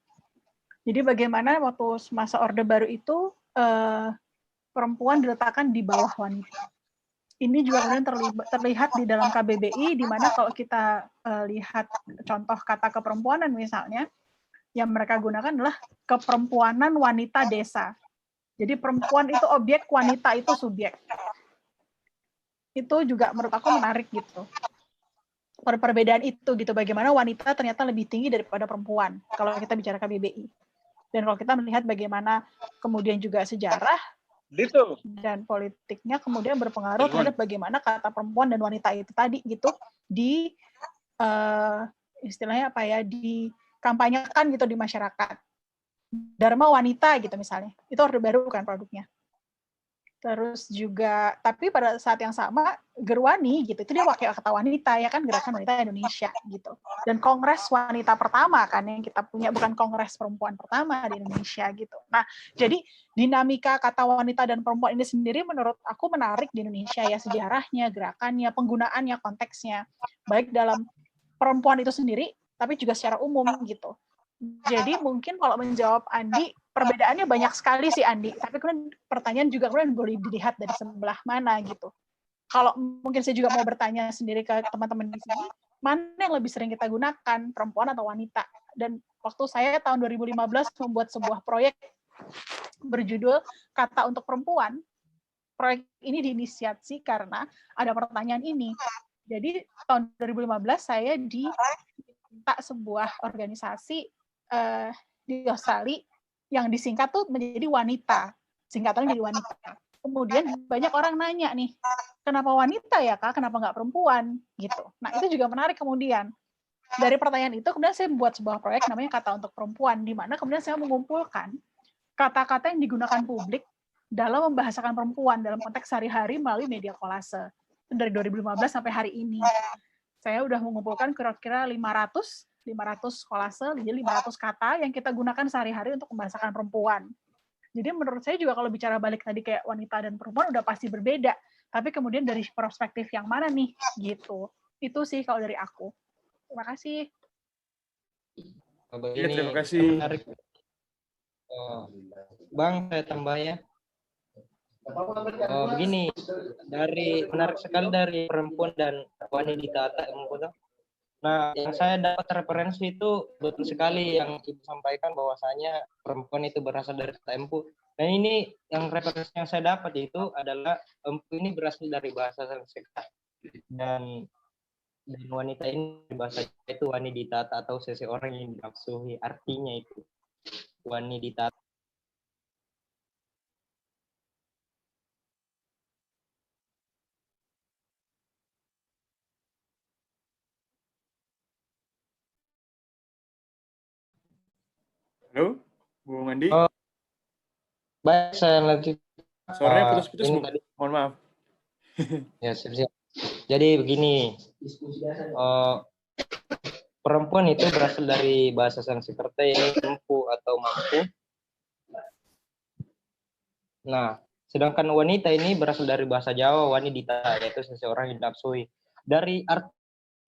Speaker 7: Jadi bagaimana waktu masa Orde Baru itu perempuan diletakkan di bawah wanita. Ini juga kemudian terlihat di dalam KBBI, di mana kalau kita lihat contoh kata keperempuanan misalnya, yang mereka gunakan adalah keperempuanan wanita desa. Jadi perempuan itu objek, wanita itu subjek. Itu juga menurut aku menarik gitu. Perbedaan itu gitu, bagaimana wanita ternyata lebih tinggi daripada perempuan kalau kita bicara KBBI. Dan kalau kita melihat bagaimana kemudian juga sejarah dan politiknya kemudian berpengaruh terhadap bagaimana kata perempuan dan wanita itu tadi gitu di istilahnya apa ya, dikampanyekan gitu di masyarakat. Dharma wanita gitu misalnya, itu Orde Baru kan produknya. Terus juga, tapi pada saat yang sama, Gerwani gitu, itu dia wakil kata wanita, ya kan, Gerakan Wanita Indonesia gitu. Dan kongres wanita pertama kan yang kita punya, bukan kongres perempuan pertama di Indonesia gitu. Nah, jadi dinamika kata wanita dan perempuan ini sendiri menurut aku menarik di Indonesia ya, sejarahnya, gerakannya, penggunaannya, konteksnya, baik dalam perempuan itu sendiri, tapi juga secara umum gitu. Jadi mungkin kalau menjawab Andi, perbedaannya banyak sekali sih Andi, tapi kemudian pertanyaan juga kemudian boleh dilihat dari sebelah mana gitu. Kalau mungkin saya juga mau bertanya sendiri ke teman-teman di sini, mana yang lebih sering kita gunakan, perempuan atau wanita? Dan waktu saya tahun 2015 membuat sebuah proyek berjudul Kata untuk Perempuan, proyek ini diinisiasi karena ada pertanyaan ini. Jadi tahun 2015 saya diminta sebuah organisasi di Australia yang disingkat tuh menjadi wanita, singkatannya jadi wanita. Kemudian banyak orang nanya nih, kenapa wanita ya Kak, kenapa nggak perempuan gitu. Nah itu juga menarik kemudian. Dari pertanyaan itu kemudian saya membuat sebuah proyek namanya Kata untuk Perempuan, di mana kemudian saya mengumpulkan kata-kata yang digunakan publik dalam membahasakan perempuan dalam konteks sehari-hari melalui media kolase. Dari 2015 sampai hari ini. Saya udah mengumpulkan kira-kira 500 kolase, jadi 500 kata yang kita gunakan sehari-hari untuk membahasakan perempuan. Jadi menurut saya juga kalau bicara balik tadi kayak wanita dan perempuan udah pasti berbeda. Tapi kemudian dari perspektif yang mana nih gitu. Itu sih kalau dari aku. Terima kasih.
Speaker 6: Iya, terima kasih.
Speaker 5: Menarik. Bang, saya tambah ya. Begini, menarik sekali dari perempuan dan wanita. Nah, yang saya dapat referensi itu betul sekali yang Ibu sampaikan bahwasanya perempuan itu berasal dari kata empu. Dan ini yang referensi yang saya dapat itu adalah empu ini berasal dari bahasa Sanskerta. Dan wanita ini bahasa itu wanita atau seseorang yang dinafsuhi, artinya itu wanita.
Speaker 6: Halo, Bung Andi.
Speaker 5: Baik, saya lanjut.
Speaker 6: Suaranya putus-putus, Bu.
Speaker 5: Tadi.
Speaker 6: Mohon maaf.
Speaker 5: Ya, siap. Jadi begini, perempuan itu berasal dari bahasa Sanskerta ini empu atau mampu. Nah, sedangkan wanita ini berasal dari bahasa Jawa wanita, yaitu seseorang yang dinafsui. Dari arti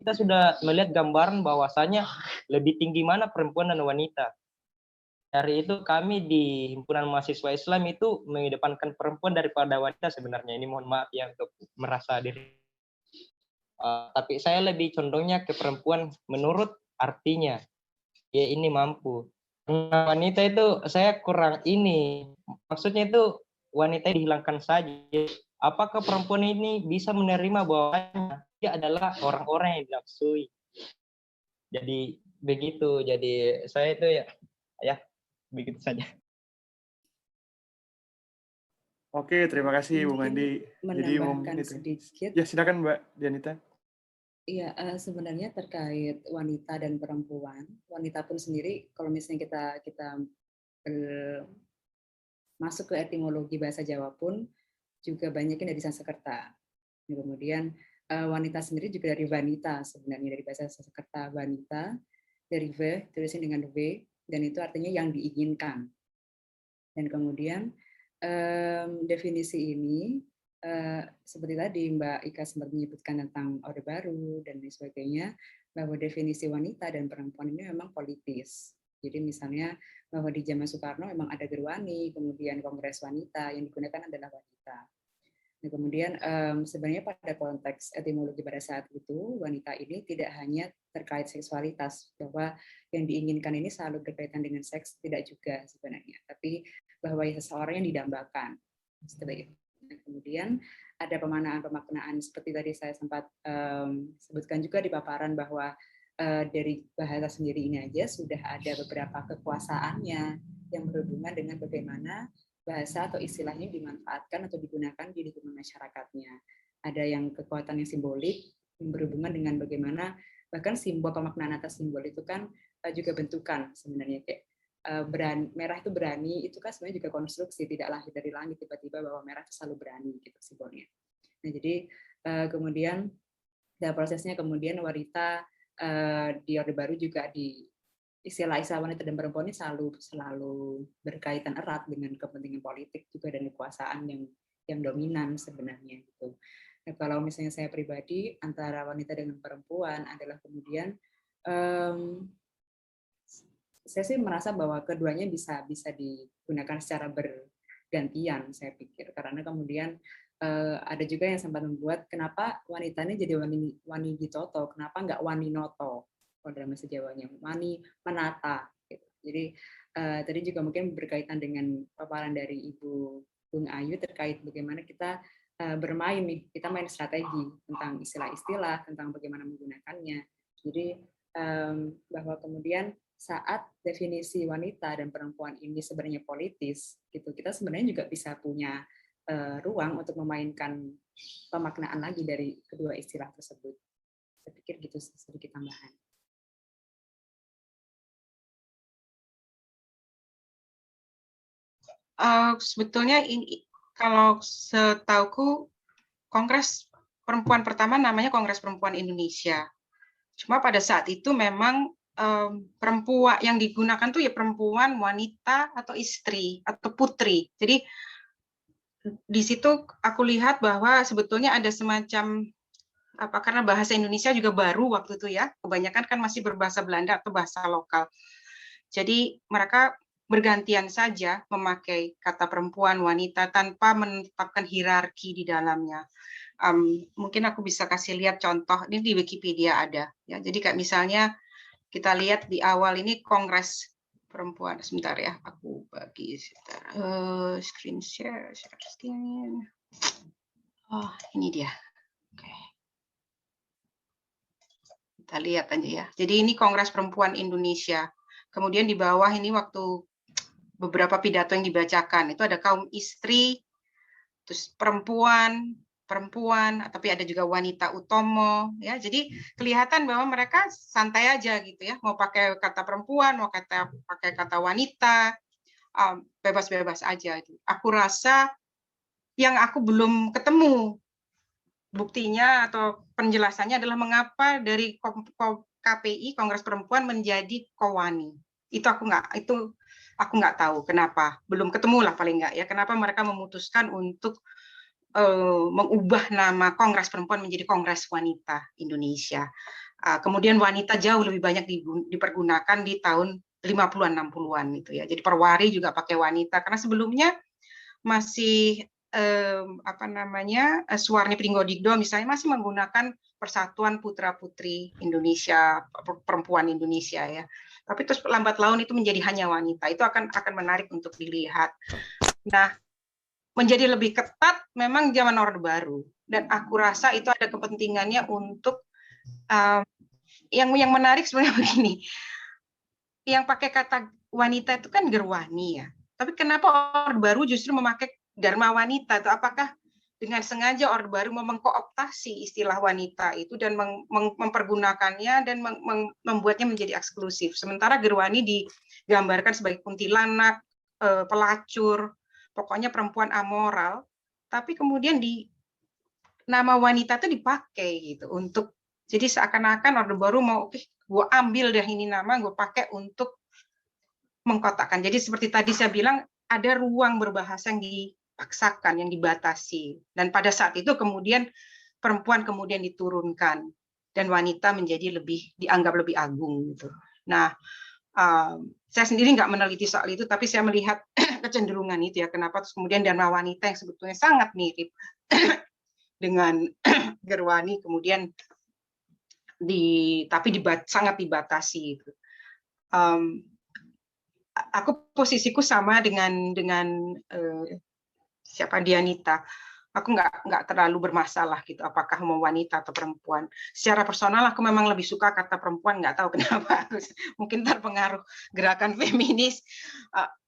Speaker 5: kita sudah melihat gambaran bahwasanya lebih tinggi mana perempuan dan wanita. Dari itu kami di Himpunan Mahasiswa Islam itu mengedepankan perempuan daripada wanita sebenarnya. Ini mohon maaf ya untuk merasa diri. Tapi saya lebih condongnya ke perempuan menurut artinya. Ya ini mampu. Nah, wanita itu saya kurang ini. Maksudnya itu wanita dihilangkan saja. Apakah perempuan ini bisa menerima bahwa dia adalah orang-orang yang dinafsui? Jadi begitu. Jadi saya itu ya begitu saja.
Speaker 6: Oke, terima kasih Bung Andi. Jadi
Speaker 3: menambahkan sedikit.
Speaker 6: Ya, silakan Mbak Dianita.
Speaker 3: Iya, sebenarnya terkait wanita dan perempuan, wanita pun sendiri kalau misalnya kita masuk ke etimologi bahasa Jawa pun juga banyaknya dari Sanskerta. Kemudian wanita sendiri juga dari wanita sebenarnya, dari bahasa Sanskerta wanita, dari V, tulisin dengan V, dan itu artinya yang diinginkan. Dan kemudian definisi ini seperti tadi Mbak Ika sempat menyebutkan tentang Orde Baru dan lain sebagainya, bahwa definisi wanita dan perempuan ini memang politis. Jadi misalnya bahwa di zaman Soekarno memang ada Gerwani, kemudian Kongres Wanita, yang digunakan adalah wanita. Nah, kemudian sebenarnya pada konteks etimologi pada saat itu, wanita ini tidak hanya terkait seksualitas, bahwa yang diinginkan ini selalu berkaitan dengan seks, tidak juga sebenarnya, tapi bahwa seseorang yang didambakan. Seperti itu. Nah, kemudian ada pemaknaan seperti tadi saya sempat sebutkan juga di paparan bahwa dari bahasa sendiri ini aja sudah ada beberapa kekuasaannya yang berhubungan dengan bagaimana bahasa atau istilah ini dimanfaatkan atau digunakan di lingkungan masyarakatnya. Ada yang kekuatan yang simbolik yang berhubungan dengan bagaimana bahkan simbol, pemaknaan atas simbol itu kan juga bentukan sebenarnya, kayak merah itu berani, itu kan sebenarnya juga konstruksi, tidak lahir dari langit tiba-tiba bahwa merah itu selalu berani gitu simbolnya. Nah, jadi kemudian dalam prosesnya kemudian wanita di Orde Baru juga di istilah-istilah wanita dan perempuan ini selalu berkaitan erat dengan kepentingan politik juga dan kekuasaan yang dominan sebenarnya gitu. Nah, kalau misalnya saya pribadi antara wanita dengan perempuan adalah kemudian saya sih merasa bahwa keduanya bisa digunakan secara bergantian, saya pikir, karena kemudian ada juga yang sempat membuat kenapa wanita ini jadi wani ditoto, kenapa nggak wani noto kalau dalam bahasa Jawanya, wani menata gitu. Jadi tadi juga mungkin berkaitan dengan paparan dari Ibu Bung Ayu terkait bagaimana kita bermain nih, kita main strategi tentang istilah-istilah, tentang bagaimana menggunakannya. Jadi bahwa kemudian saat definisi wanita dan perempuan ini sebenarnya politis, gitu, kita sebenarnya juga bisa punya ruang untuk memainkan pemaknaan lagi dari kedua istilah tersebut. Saya pikir gitu sedikit tambahan.
Speaker 4: Sebetulnya ini kalau setauku Kongres Perempuan pertama namanya Kongres Perempuan Indonesia. Cuma pada saat itu memang perempuan yang digunakan tuh ya perempuan, wanita atau istri atau putri. Jadi di situ aku lihat bahwa sebetulnya ada semacam apa, karena bahasa Indonesia juga baru waktu itu ya, kebanyakan kan masih berbahasa Belanda atau bahasa lokal. Jadi mereka bergantian saja memakai kata perempuan, wanita tanpa menetapkan hierarki di dalamnya. Mungkin aku bisa kasih lihat contoh, ini di Wikipedia ada. Ya, jadi kayak misalnya kita lihat di awal ini Kongres Perempuan. Sebentar ya, aku bagi screen share screen. Oh, ini dia. Oke. Kita lihat aja ya. Jadi ini Kongres Perempuan Indonesia. Kemudian di bawah ini waktu beberapa pidato yang dibacakan, itu ada kaum istri, terus perempuan, tapi ada juga wanita utomo, ya. Jadi kelihatan bahwa mereka santai aja gitu ya, mau pakai kata perempuan, mau pakai kata wanita, bebas-bebas aja itu. Aku rasa yang aku belum ketemu buktinya atau penjelasannya adalah mengapa dari KPI Kongres Perempuan menjadi Kowani. Itu aku nggak tahu kenapa, belum ketemu lah paling nggak ya, kenapa mereka memutuskan untuk mengubah nama Kongres Perempuan menjadi Kongres Wanita Indonesia. Kemudian wanita jauh lebih banyak dipergunakan di tahun 50-an 60-an gitu ya. Jadi perwari juga pakai wanita karena sebelumnya masih Suwarni Pringgodigdo misalnya masih menggunakan Persatuan Putra-Putri Indonesia, Perempuan Indonesia ya. Tapi terus lambat laun itu menjadi hanya wanita. Itu akan menarik untuk dilihat. Nah, menjadi lebih ketat memang zaman Orde Baru, dan aku rasa itu ada kepentingannya untuk yang menarik sebenarnya begini, yang pakai kata wanita itu kan gerwani ya, tapi kenapa Orde Baru justru memakai dharma wanita itu? Apakah dengan sengaja Orde Baru mengkooptasi istilah wanita itu dan mempergunakannya dan membuatnya menjadi eksklusif, sementara gerwani digambarkan sebagai kuntilanak, pelacur, pokoknya perempuan amoral, tapi kemudian di nama wanita itu dipakai gitu untuk, jadi seakan-akan Orde Baru mau gue ambil deh ini nama, gue pakai untuk mengkotakkan. Jadi seperti tadi saya bilang ada ruang berbahasa yang dipaksakan, yang dibatasi, dan pada saat itu kemudian perempuan kemudian diturunkan dan wanita menjadi dianggap lebih agung gitu. Nah, saya sendiri nggak meneliti soal itu, tapi saya melihat kecenderungan itu ya, kenapa terus kemudian dharma wanita yang sebetulnya sangat mirip dengan gerwani kemudian sangat dibatasi itu. Aku posisiku sama dengan siapa Dianita. Aku nggak terlalu bermasalah gitu apakah mau wanita atau perempuan. Secara personal aku memang lebih suka kata perempuan, nggak tahu kenapa. Mungkin terpengaruh gerakan feminis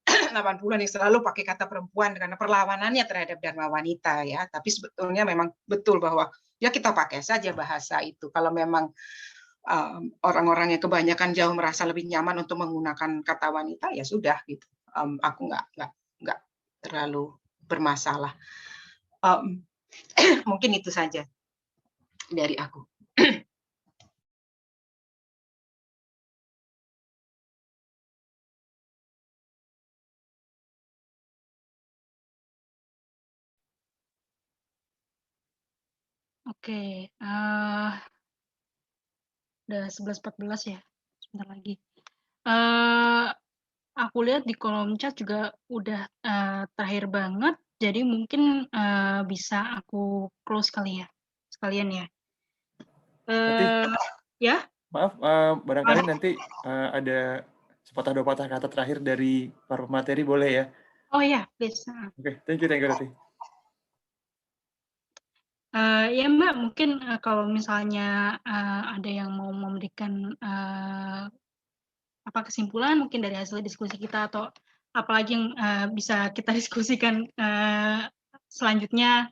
Speaker 4: 80-an yang selalu pakai kata perempuan karena perlawanannya terhadap dharma wanita ya. Tapi sebetulnya memang betul bahwa ya kita pakai saja bahasa itu kalau memang orang-orang yang kebanyakan jauh merasa lebih nyaman untuk menggunakan kata wanita, ya sudah gitu. Aku nggak terlalu bermasalah. Mungkin itu saja dari aku.
Speaker 2: Oke, udah 11.14 ya, sebentar lagi. Aku lihat di kolom chat juga udah terakhir banget, jadi mungkin bisa aku close kali ya, sekalian ya. Ya?
Speaker 6: Maaf, barangkali nanti ada sepatah dua patah kata terakhir dari para pemateri, boleh ya?
Speaker 2: Oh ya, please.
Speaker 6: Oke, thank you Rati.
Speaker 2: Ya Mbak, mungkin kalau misalnya ada yang mau memberikan apa kesimpulan mungkin dari hasil diskusi kita atau apalagi yang bisa kita diskusikan selanjutnya,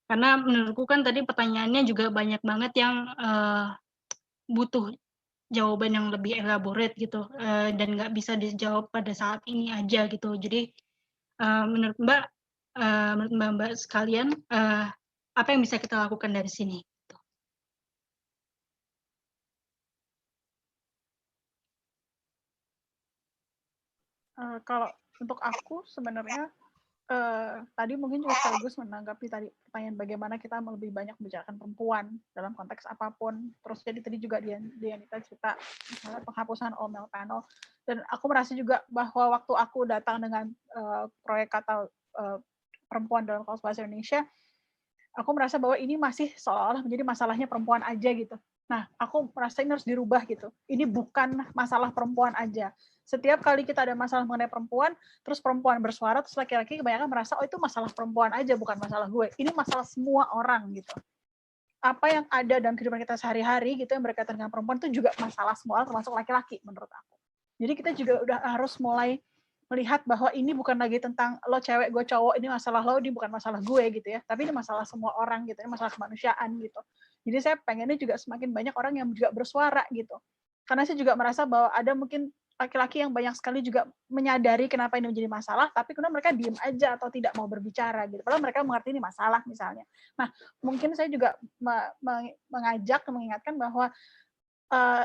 Speaker 2: karena menurutku kan tadi pertanyaannya juga banyak banget yang butuh jawaban yang lebih elaborate gitu, dan nggak bisa dijawab pada saat ini aja gitu. Jadi menurut Mbak sekalian, apa yang bisa kita lakukan dari sini?
Speaker 7: Kalau untuk aku sebenarnya tadi mungkin juga sekaligus menanggapi tadi pertanyaan bagaimana kita lebih banyak membicarakan perempuan dalam konteks apapun. Terus jadi tadi juga Dianita cerita misalnya penghapusan all male panel, dan aku merasa juga bahwa waktu aku datang dengan proyek kata perempuan dalam Kamus Bahasa Indonesia, aku merasa bahwa ini masih seolah-olah menjadi masalahnya perempuan aja gitu. Nah, aku merasa ini harus dirubah gitu. Ini bukan masalah perempuan aja. Setiap kali kita ada masalah mengenai perempuan, terus perempuan bersuara, terus laki-laki kebanyakan merasa, oh itu masalah perempuan aja, bukan masalah gue. Ini masalah semua orang gitu. Apa yang ada dalam kehidupan kita sehari-hari gitu yang berkaitan dengan perempuan itu juga masalah semua orang, termasuk laki-laki menurut aku. Jadi kita juga udah harus mulai melihat bahwa ini bukan lagi tentang lo cewek, gue cowok, ini masalah lo, ini bukan masalah gue gitu ya, tapi ini masalah semua orang gitu, ini masalah kemanusiaan gitu. Jadi saya pengennya juga semakin banyak orang yang juga bersuara gitu. Karena saya juga merasa bahwa ada mungkin laki-laki yang banyak sekali juga menyadari kenapa ini menjadi masalah, tapi kemudian mereka diem aja atau tidak mau berbicara gitu. Padahal mereka mengerti ini masalah misalnya. Nah, mungkin saya juga mengajak, mengingatkan bahwa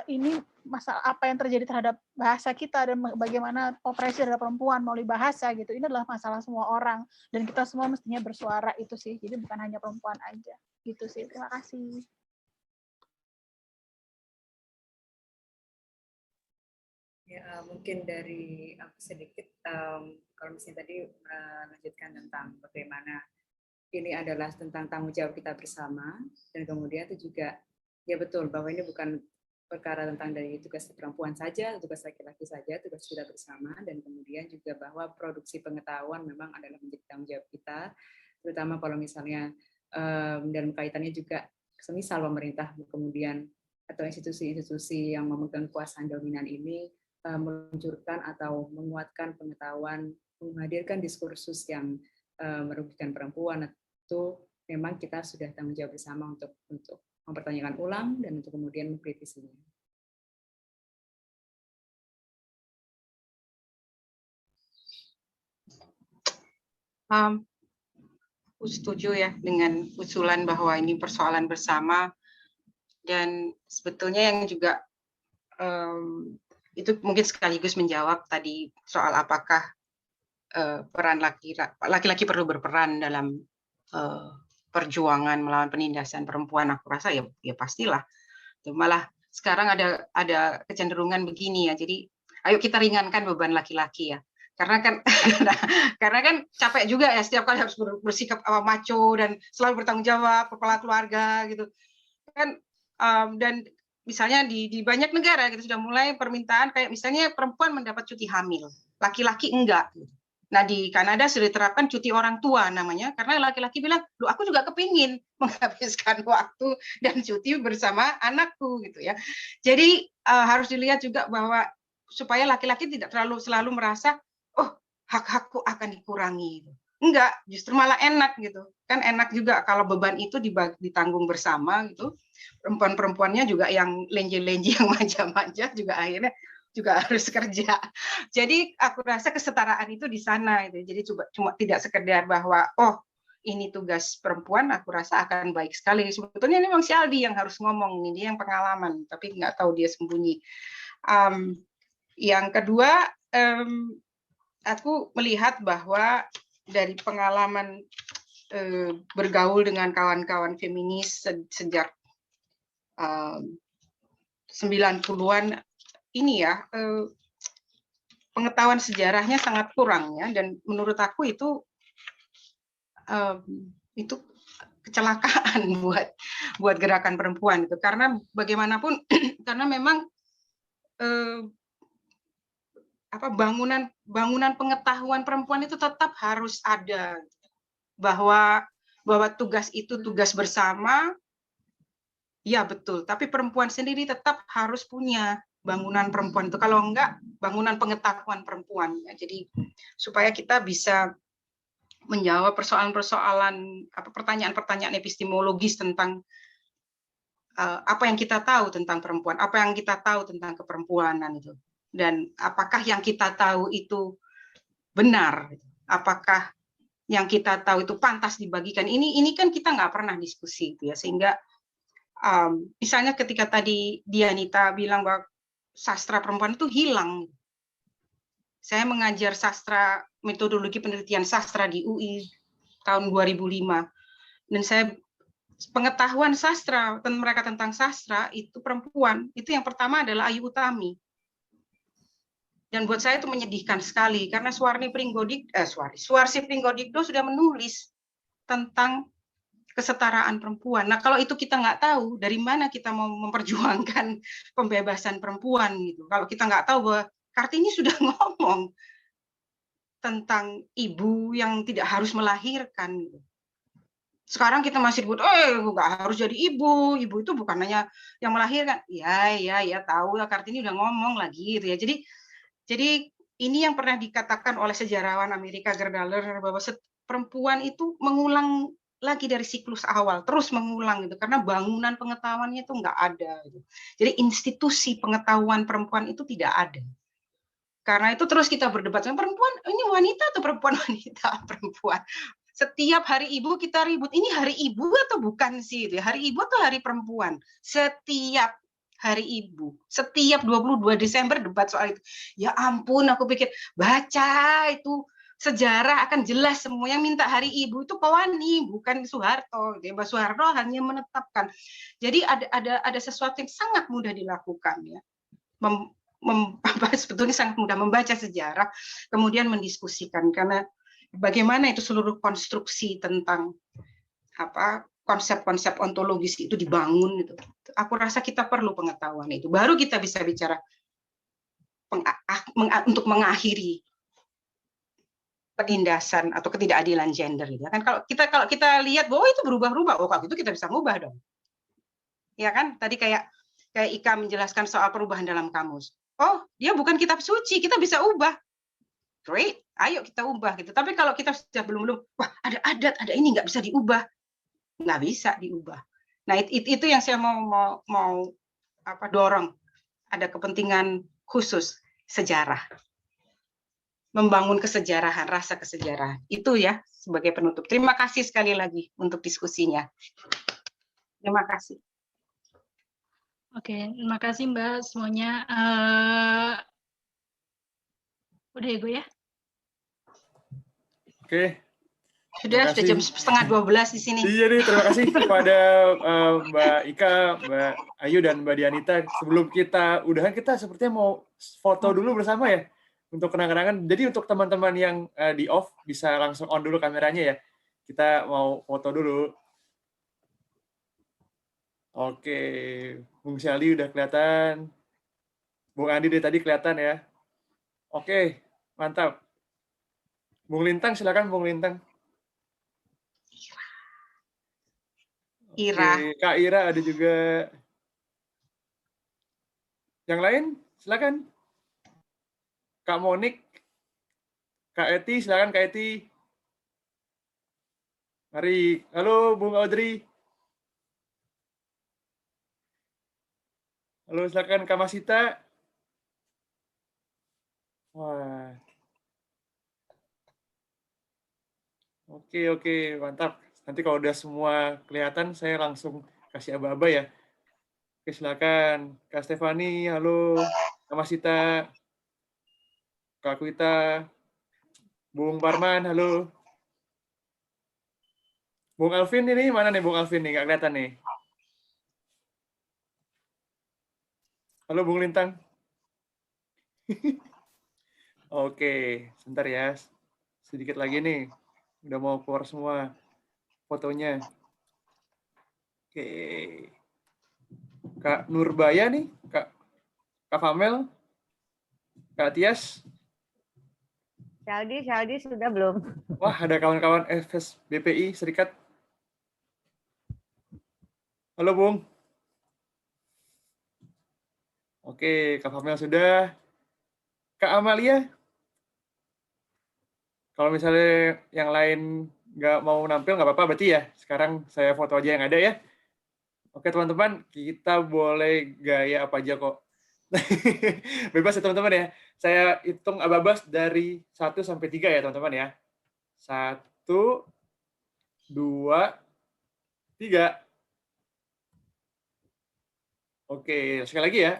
Speaker 7: ini masalah apa yang terjadi terhadap bahasa kita dan bagaimana opresi terhadap perempuan melalui bahasa gitu, ini adalah masalah semua orang dan kita semua mestinya bersuara itu sih, jadi bukan hanya perempuan aja gitu sih. Terima kasih.
Speaker 3: Ya, mungkin dari aku sedikit, kalau misalnya tadi melanjutkan tentang bagaimana ini adalah tentang tanggung jawab kita bersama, dan kemudian itu juga ya betul bahwa ini bukan perkara tentang dari tugas perempuan saja, tugas laki-laki saja, tugas kita bersama, dan kemudian juga bahwa produksi pengetahuan memang adalah menjadi tanggung jawab kita, terutama kalau misalnya dalam kaitannya juga semisal pemerintah kemudian atau institusi-institusi yang memegang kekuasaan dominan ini meluncurkan atau menguatkan pengetahuan, menghadirkan diskursus yang merugikan perempuan, itu memang kita sudah tanggung jawab bersama untuk mempertanyakan ulang dan untuk kemudian mengkritisinya.
Speaker 4: Aku setuju ya dengan usulan bahwa ini persoalan bersama, dan sebetulnya yang juga itu mungkin sekaligus menjawab tadi soal apakah peran laki-laki perlu berperan dalam perjuangan melawan penindasan perempuan. Aku rasa ya pastilah. Malah sekarang ada kecenderungan begini ya. Jadi ayo kita ringankan beban laki-laki ya. Karena kan capek juga ya setiap kali harus bersikap macho dan selalu bertanggung jawab, kepala keluarga gitu. Kan dan misalnya di banyak negara gitu sudah mulai permintaan kayak misalnya perempuan mendapat cuti hamil, laki-laki enggak. Nah di Kanada sudah diterapkan cuti orang tua namanya, karena laki-laki bilang, loh aku juga kepingin menghabiskan waktu dan cuti bersama anakku gitu ya. Jadi harus dilihat juga bahwa supaya laki-laki tidak selalu merasa, oh hak-hakku akan dikurangi. Enggak, justru malah enak gitu. kan enak juga kalau beban itu ditanggung bersama gitu. Perempuan-perempuannya juga yang lenje-lenje, yang manja-manja juga akhirnya juga harus kerja. Jadi aku rasa kesetaraan itu di sana itu. Jadi cuma tidak sekedar bahwa oh ini tugas perempuan, aku rasa akan baik sekali. Sebetulnya ini memang si Aldi yang harus ngomong, ini dia yang pengalaman, tapi nggak tahu dia sembunyi. Yang kedua, aku melihat bahwa dari pengalaman bergaul dengan kawan-kawan feminis sejak 90-an ini ya, pengetahuan sejarahnya sangat kurang ya, dan menurut aku itu kecelakaan buat gerakan perempuan itu, karena bagaimanapun karena memang bangunan pengetahuan perempuan itu tetap harus ada, bahwa tugas itu tugas bersama, ya betul, tapi perempuan sendiri tetap harus punya bangunan perempuan itu, kalau enggak bangunan pengetahuan perempuan ya. Jadi supaya kita bisa menjawab persoalan-persoalan, pertanyaan-pertanyaan epistemologis tentang apa yang kita tahu tentang perempuan, apa yang kita tahu tentang keperempuanan itu, dan apakah yang kita tahu itu benar, apakah yang kita tahu itu pantas dibagikan. Ini kan kita nggak pernah diskusi itu ya, sehingga misalnya ketika tadi Dianita bilang bahwa sastra perempuan itu hilang. Saya mengajar sastra, metodologi penelitian sastra di UI tahun 2005, dan saya pengetahuan sastra mereka tentang sastra itu perempuan itu yang pertama adalah Ayu Utami. Dan buat saya itu menyedihkan sekali, karena Suarsi Pringgodikdo sudah menulis tentang kesetaraan perempuan. Nah, kalau itu kita nggak tahu, dari mana kita mau memperjuangkan pembebasan perempuan gitu? Kalau kita nggak tahu bahwa Kartini sudah ngomong tentang ibu yang tidak harus melahirkan. Gitu. Sekarang kita masih buat, nggak harus jadi ibu itu bukan hanya yang melahirkan. Ya, tahu ya, Kartini udah ngomong lagi gitu ya. Jadi ini yang pernah dikatakan oleh sejarawan Amerika Gerda Lerner, bahwa perempuan itu mengulang lagi dari siklus awal, terus mengulang gitu, karena bangunan pengetahuannya itu nggak ada. Gitu. Jadi institusi pengetahuan perempuan itu tidak ada. Karena itu terus kita berdebat, perempuan ini wanita atau perempuan? Setiap hari ibu kita ribut, ini hari ibu atau bukan sih? Hari ibu atau hari perempuan? Setiap hari ibu, setiap 22 Desember debat soal itu. Ya ampun, aku pikir baca itu sejarah akan jelas semua. Yang minta hari ibu itu Pewani, bukan Soeharto. Mbak Soeharto hanya menetapkan. Jadi ada sesuatu yang sangat mudah dilakukan ya. Sebetulnya sangat mudah membaca sejarah, kemudian mendiskusikan, karena bagaimana itu seluruh konstruksi tentang konsep-konsep ontologis itu dibangun gitu. Aku rasa kita perlu pengetahuan itu, baru kita bisa bicara untuk mengakhiri penindasan atau ketidakadilan gender gitu. Kan kalau kita lihat bahwa itu berubah-ubah, kalau itu kita bisa mengubah dong. Ya kan? Tadi kayak Ika menjelaskan soal perubahan dalam kamus. Oh, dia bukan kitab suci, kita bisa ubah. Great, ayo kita ubah gitu. Tapi kalau kita sudah belum, wah ada adat, ada ini nggak bisa diubah, nggak bisa diubah. Nah itu yang saya mau dorong. Ada kepentingan khusus sejarah, membangun kesejarahan, rasa kesejarahan. Itu ya sebagai penutup. Terima kasih sekali lagi untuk diskusinya. Terima kasih.
Speaker 2: Oke, terima kasih Mbak semuanya. Udah ya, Gue ya?
Speaker 6: Oke.
Speaker 2: Sudah jam 11:30 di sini.
Speaker 6: Iya nih, terima kasih kepada Mbak Ika, Mbak Ayu, dan Mbak Dianita. Sebelum kita udahan, kita sepertinya mau foto dulu bersama ya, untuk kenang-kenangan. Jadi untuk teman-teman yang di off, bisa langsung on dulu kameranya ya. Kita mau foto dulu. Oke, Bung Syali udah kelihatan. Bung Andi dari tadi kelihatan ya. Oke, mantap. Bung Lintang, silakan Bung Lintang.
Speaker 4: Ira.
Speaker 6: Oke, Kak Ira ada juga. Yang lain, silakan. Kak Monik, Kak Eti, silakan Kak Eti. Mari. Halo, Bung Audrey. Halo, silakan Kak Masita. Wah. Oke, mantap. Nanti kalau udah semua kelihatan, saya langsung kasih aba-aba ya. Oke, silakan. Kak Stefani, halo. Kak Masita, Kak Kuita, Bung Parman, halo. Bung Alvin ini mana nih Bung Alvin nih? Nggak kelihatan nih. Halo Bung Lintang. Oke, sebentar ya. Sedikit lagi nih. Udah mau keluar semua fotonya. Oke. Kak Nurbaya nih, Kak Famel, Kak Tias.
Speaker 9: Saldi sudah belum?
Speaker 6: Wah, ada kawan-kawan FS BPI Serikat. Halo Bung. Oke, Kak Famel sudah. Kak Amalia. Kalau misalnya yang lain nggak mau nampil, nggak apa-apa berarti ya. Sekarang saya foto aja yang ada ya. Oke teman-teman, kita boleh gaya apa aja kok. Bebas ya teman-teman ya. Saya hitung ababas dari 1 sampai 3 ya teman-teman ya. 1, 2, 3. Oke, sekali lagi ya.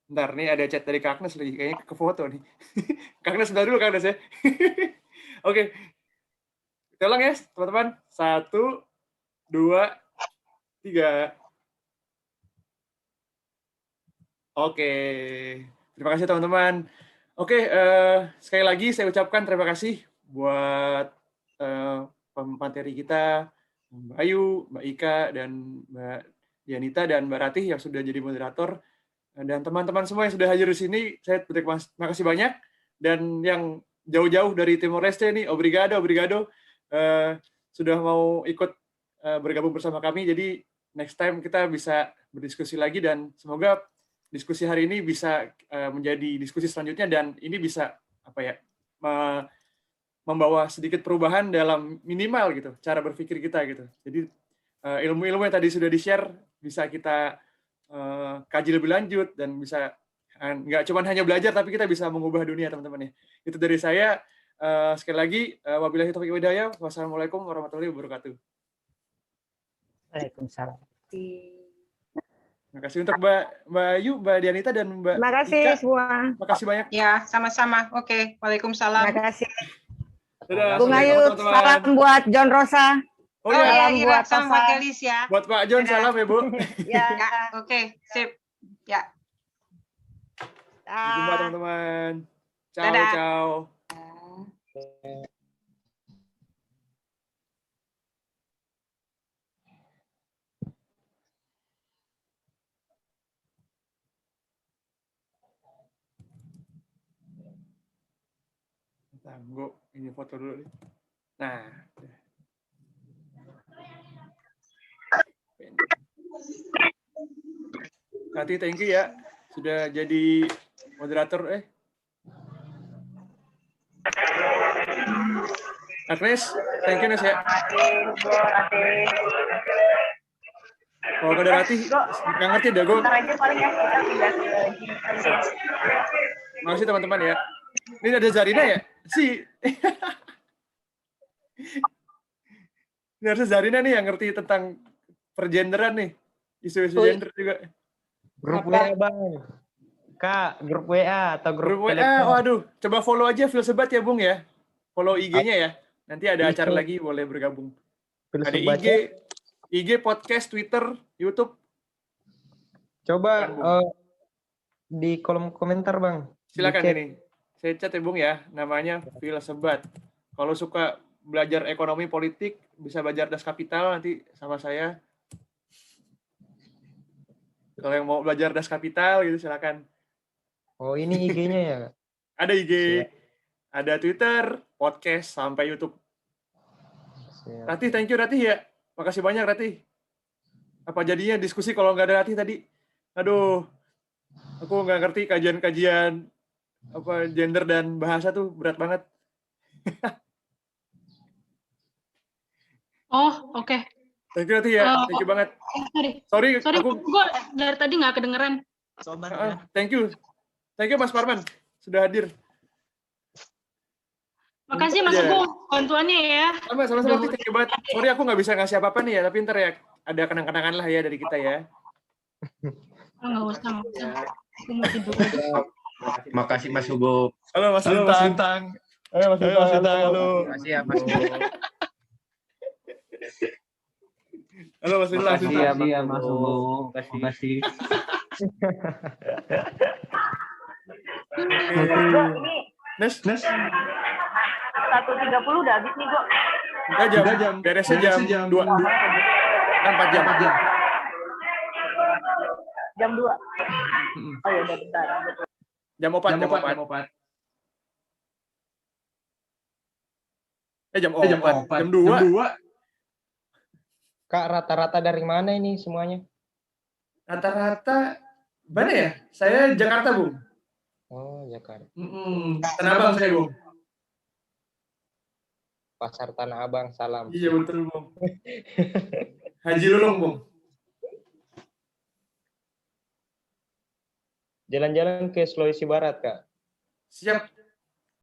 Speaker 6: Bentar, nih ada chat dari Kak Agnes lagi. Kayaknya ke foto nih. Kak Agnes sebentar dulu Kak Agnes ya. Oke. Kita ulang ya teman-teman. 1, 2, 3. Oke. Terima kasih teman-teman. Oke, sekali lagi saya ucapkan terima kasih buat pemateri kita, Mbak Ayu, Mbak Ika, dan Mbak Dianita, dan Mbak Ratih yang sudah jadi moderator. Dan teman-teman semua yang sudah hadir di sini, saya terima kasih banyak. Dan yang jauh-jauh dari Timor Leste nih, obrigado, sudah mau ikut bergabung bersama kami. Jadi next time kita bisa berdiskusi lagi, dan semoga diskusi hari ini bisa menjadi diskusi selanjutnya, dan ini bisa membawa sedikit perubahan dalam minimal gitu cara berpikir kita gitu. Jadi ilmu-ilmu yang tadi sudah di-share bisa kita kaji lebih lanjut, dan bisa nggak cuma hanya belajar tapi kita bisa mengubah dunia teman-teman ya. Itu dari saya. Sekali lagi wabillahi taufiq wal hidayah. Wassalamualaikum warahmatullahi wabarakatuh.
Speaker 9: Waalaikumsalam.
Speaker 6: Terima kasih untuk Mbak Ayu, Mbak Dianita, dan Mbak
Speaker 9: Terima kasih
Speaker 6: Ika.
Speaker 9: semua.
Speaker 6: Terima kasih banyak.
Speaker 4: Ya, sama-sama. Oke, Waalaikumsalam.
Speaker 9: Terima kasih.
Speaker 6: Dadah,
Speaker 9: Bung
Speaker 6: assalamualaikum,
Speaker 9: Ayu,
Speaker 6: teman-teman.
Speaker 9: salam buat John Rosa.
Speaker 6: Oh
Speaker 4: Oh
Speaker 6: ya,
Speaker 4: ya,
Speaker 9: Salam
Speaker 4: Ira,
Speaker 9: buat
Speaker 4: sama
Speaker 9: Tasa.
Speaker 4: Pak Gelis ya.
Speaker 6: buat Pak John
Speaker 4: Dadah.
Speaker 6: salam ya Bu.
Speaker 9: Ya.
Speaker 4: Ya, oke, sip. Ya.
Speaker 6: Sampai jumpa teman-teman. Ciao,
Speaker 4: Dadah.
Speaker 6: ciao. Tunggu, ini foto dulu nih. Nah. Tati, thank you ya. Sudah jadi moderator. Agnes, thank you Nes ya. Kalau ada Ratih, nggak ngerti dah gue. Makasih teman-teman ya. Ini ada Zarina ya? Ini harusnya Zarina nih yang ngerti tentang pergenderan nih. Isu-isu gender juga.
Speaker 5: Grup WA Bang. Kak, grup WA atau
Speaker 6: Grup WA,
Speaker 5: Telegram.
Speaker 6: waduh. Coba follow aja Filsebat ya Bung ya. Follow IG-nya ya. Nanti ada acara lagi, boleh bergabung. Ada
Speaker 5: Filsebat.
Speaker 6: IG, podcast, Twitter, YouTube.
Speaker 5: Coba di kolom komentar Bang.
Speaker 6: Silakan
Speaker 5: Dicek.
Speaker 6: ini. Saya chat ya Bung ya. Namanya Filsebat. Kalau suka belajar ekonomi politik, bisa belajar Das Kapital nanti sama saya. Kalau yang mau belajar Das Kapital gitu silakan.
Speaker 5: Oh, ini IG-nya ya.
Speaker 6: Ada IG,
Speaker 5: Siap.
Speaker 6: ada Twitter, podcast, sampai YouTube.
Speaker 5: Siap.
Speaker 6: Ratih, thank you Ratih ya. Makasih banyak Ratih. Apa jadinya diskusi kalau nggak ada Ratih tadi? Aduh, aku nggak ngerti kajian-kajian apa gender dan bahasa tuh berat banget.
Speaker 2: Oh, oke.
Speaker 6: Thank you Rati ya, thank you banget. Sorry,
Speaker 2: Sorry,
Speaker 6: aku
Speaker 2: gue dari tadi nggak kedengeran.
Speaker 6: thank you Mas Parman sudah hadir.
Speaker 2: Makasih Mas Agung bantuannya ya.
Speaker 6: Sama-sama Rati, thank you banget. Sorry aku nggak bisa ngasih apa-apa nih ya, tapi ntar ya ada kenang-kenangan lah ya dari kita ya.
Speaker 2: Nggak usah. Aku mau tidur.
Speaker 10: Makasih Mas Hugo.
Speaker 6: Halo Mas Lintang. Halo Mas Lintang. Halo.
Speaker 10: Makasih ya Mas Hugo.
Speaker 6: Halo Mas Lintang.
Speaker 10: Makasih ya Mas Hugo. Makasih.
Speaker 6: Nes.
Speaker 9: 1.30 udah habis nih, Go.
Speaker 6: Enggak jam. Beresnya jam 2. Kan 4 jam.
Speaker 9: Jam 2. Oh ya udah bentar.
Speaker 6: Jam 4. Jam 2.
Speaker 5: Kak, rata-rata dari mana ini semuanya?
Speaker 6: Rata-rata mana ya? Saya Jakarta, Bung.
Speaker 5: Oh, Jakarta.
Speaker 6: Tanah Abang saya, Bung.
Speaker 5: Pasar Tanah Abang, salam.
Speaker 6: Iya, betul, Bung. Haji Lulung, Bung.
Speaker 5: Jalan-jalan ke Sulawesi Barat, Kak.
Speaker 6: Siap.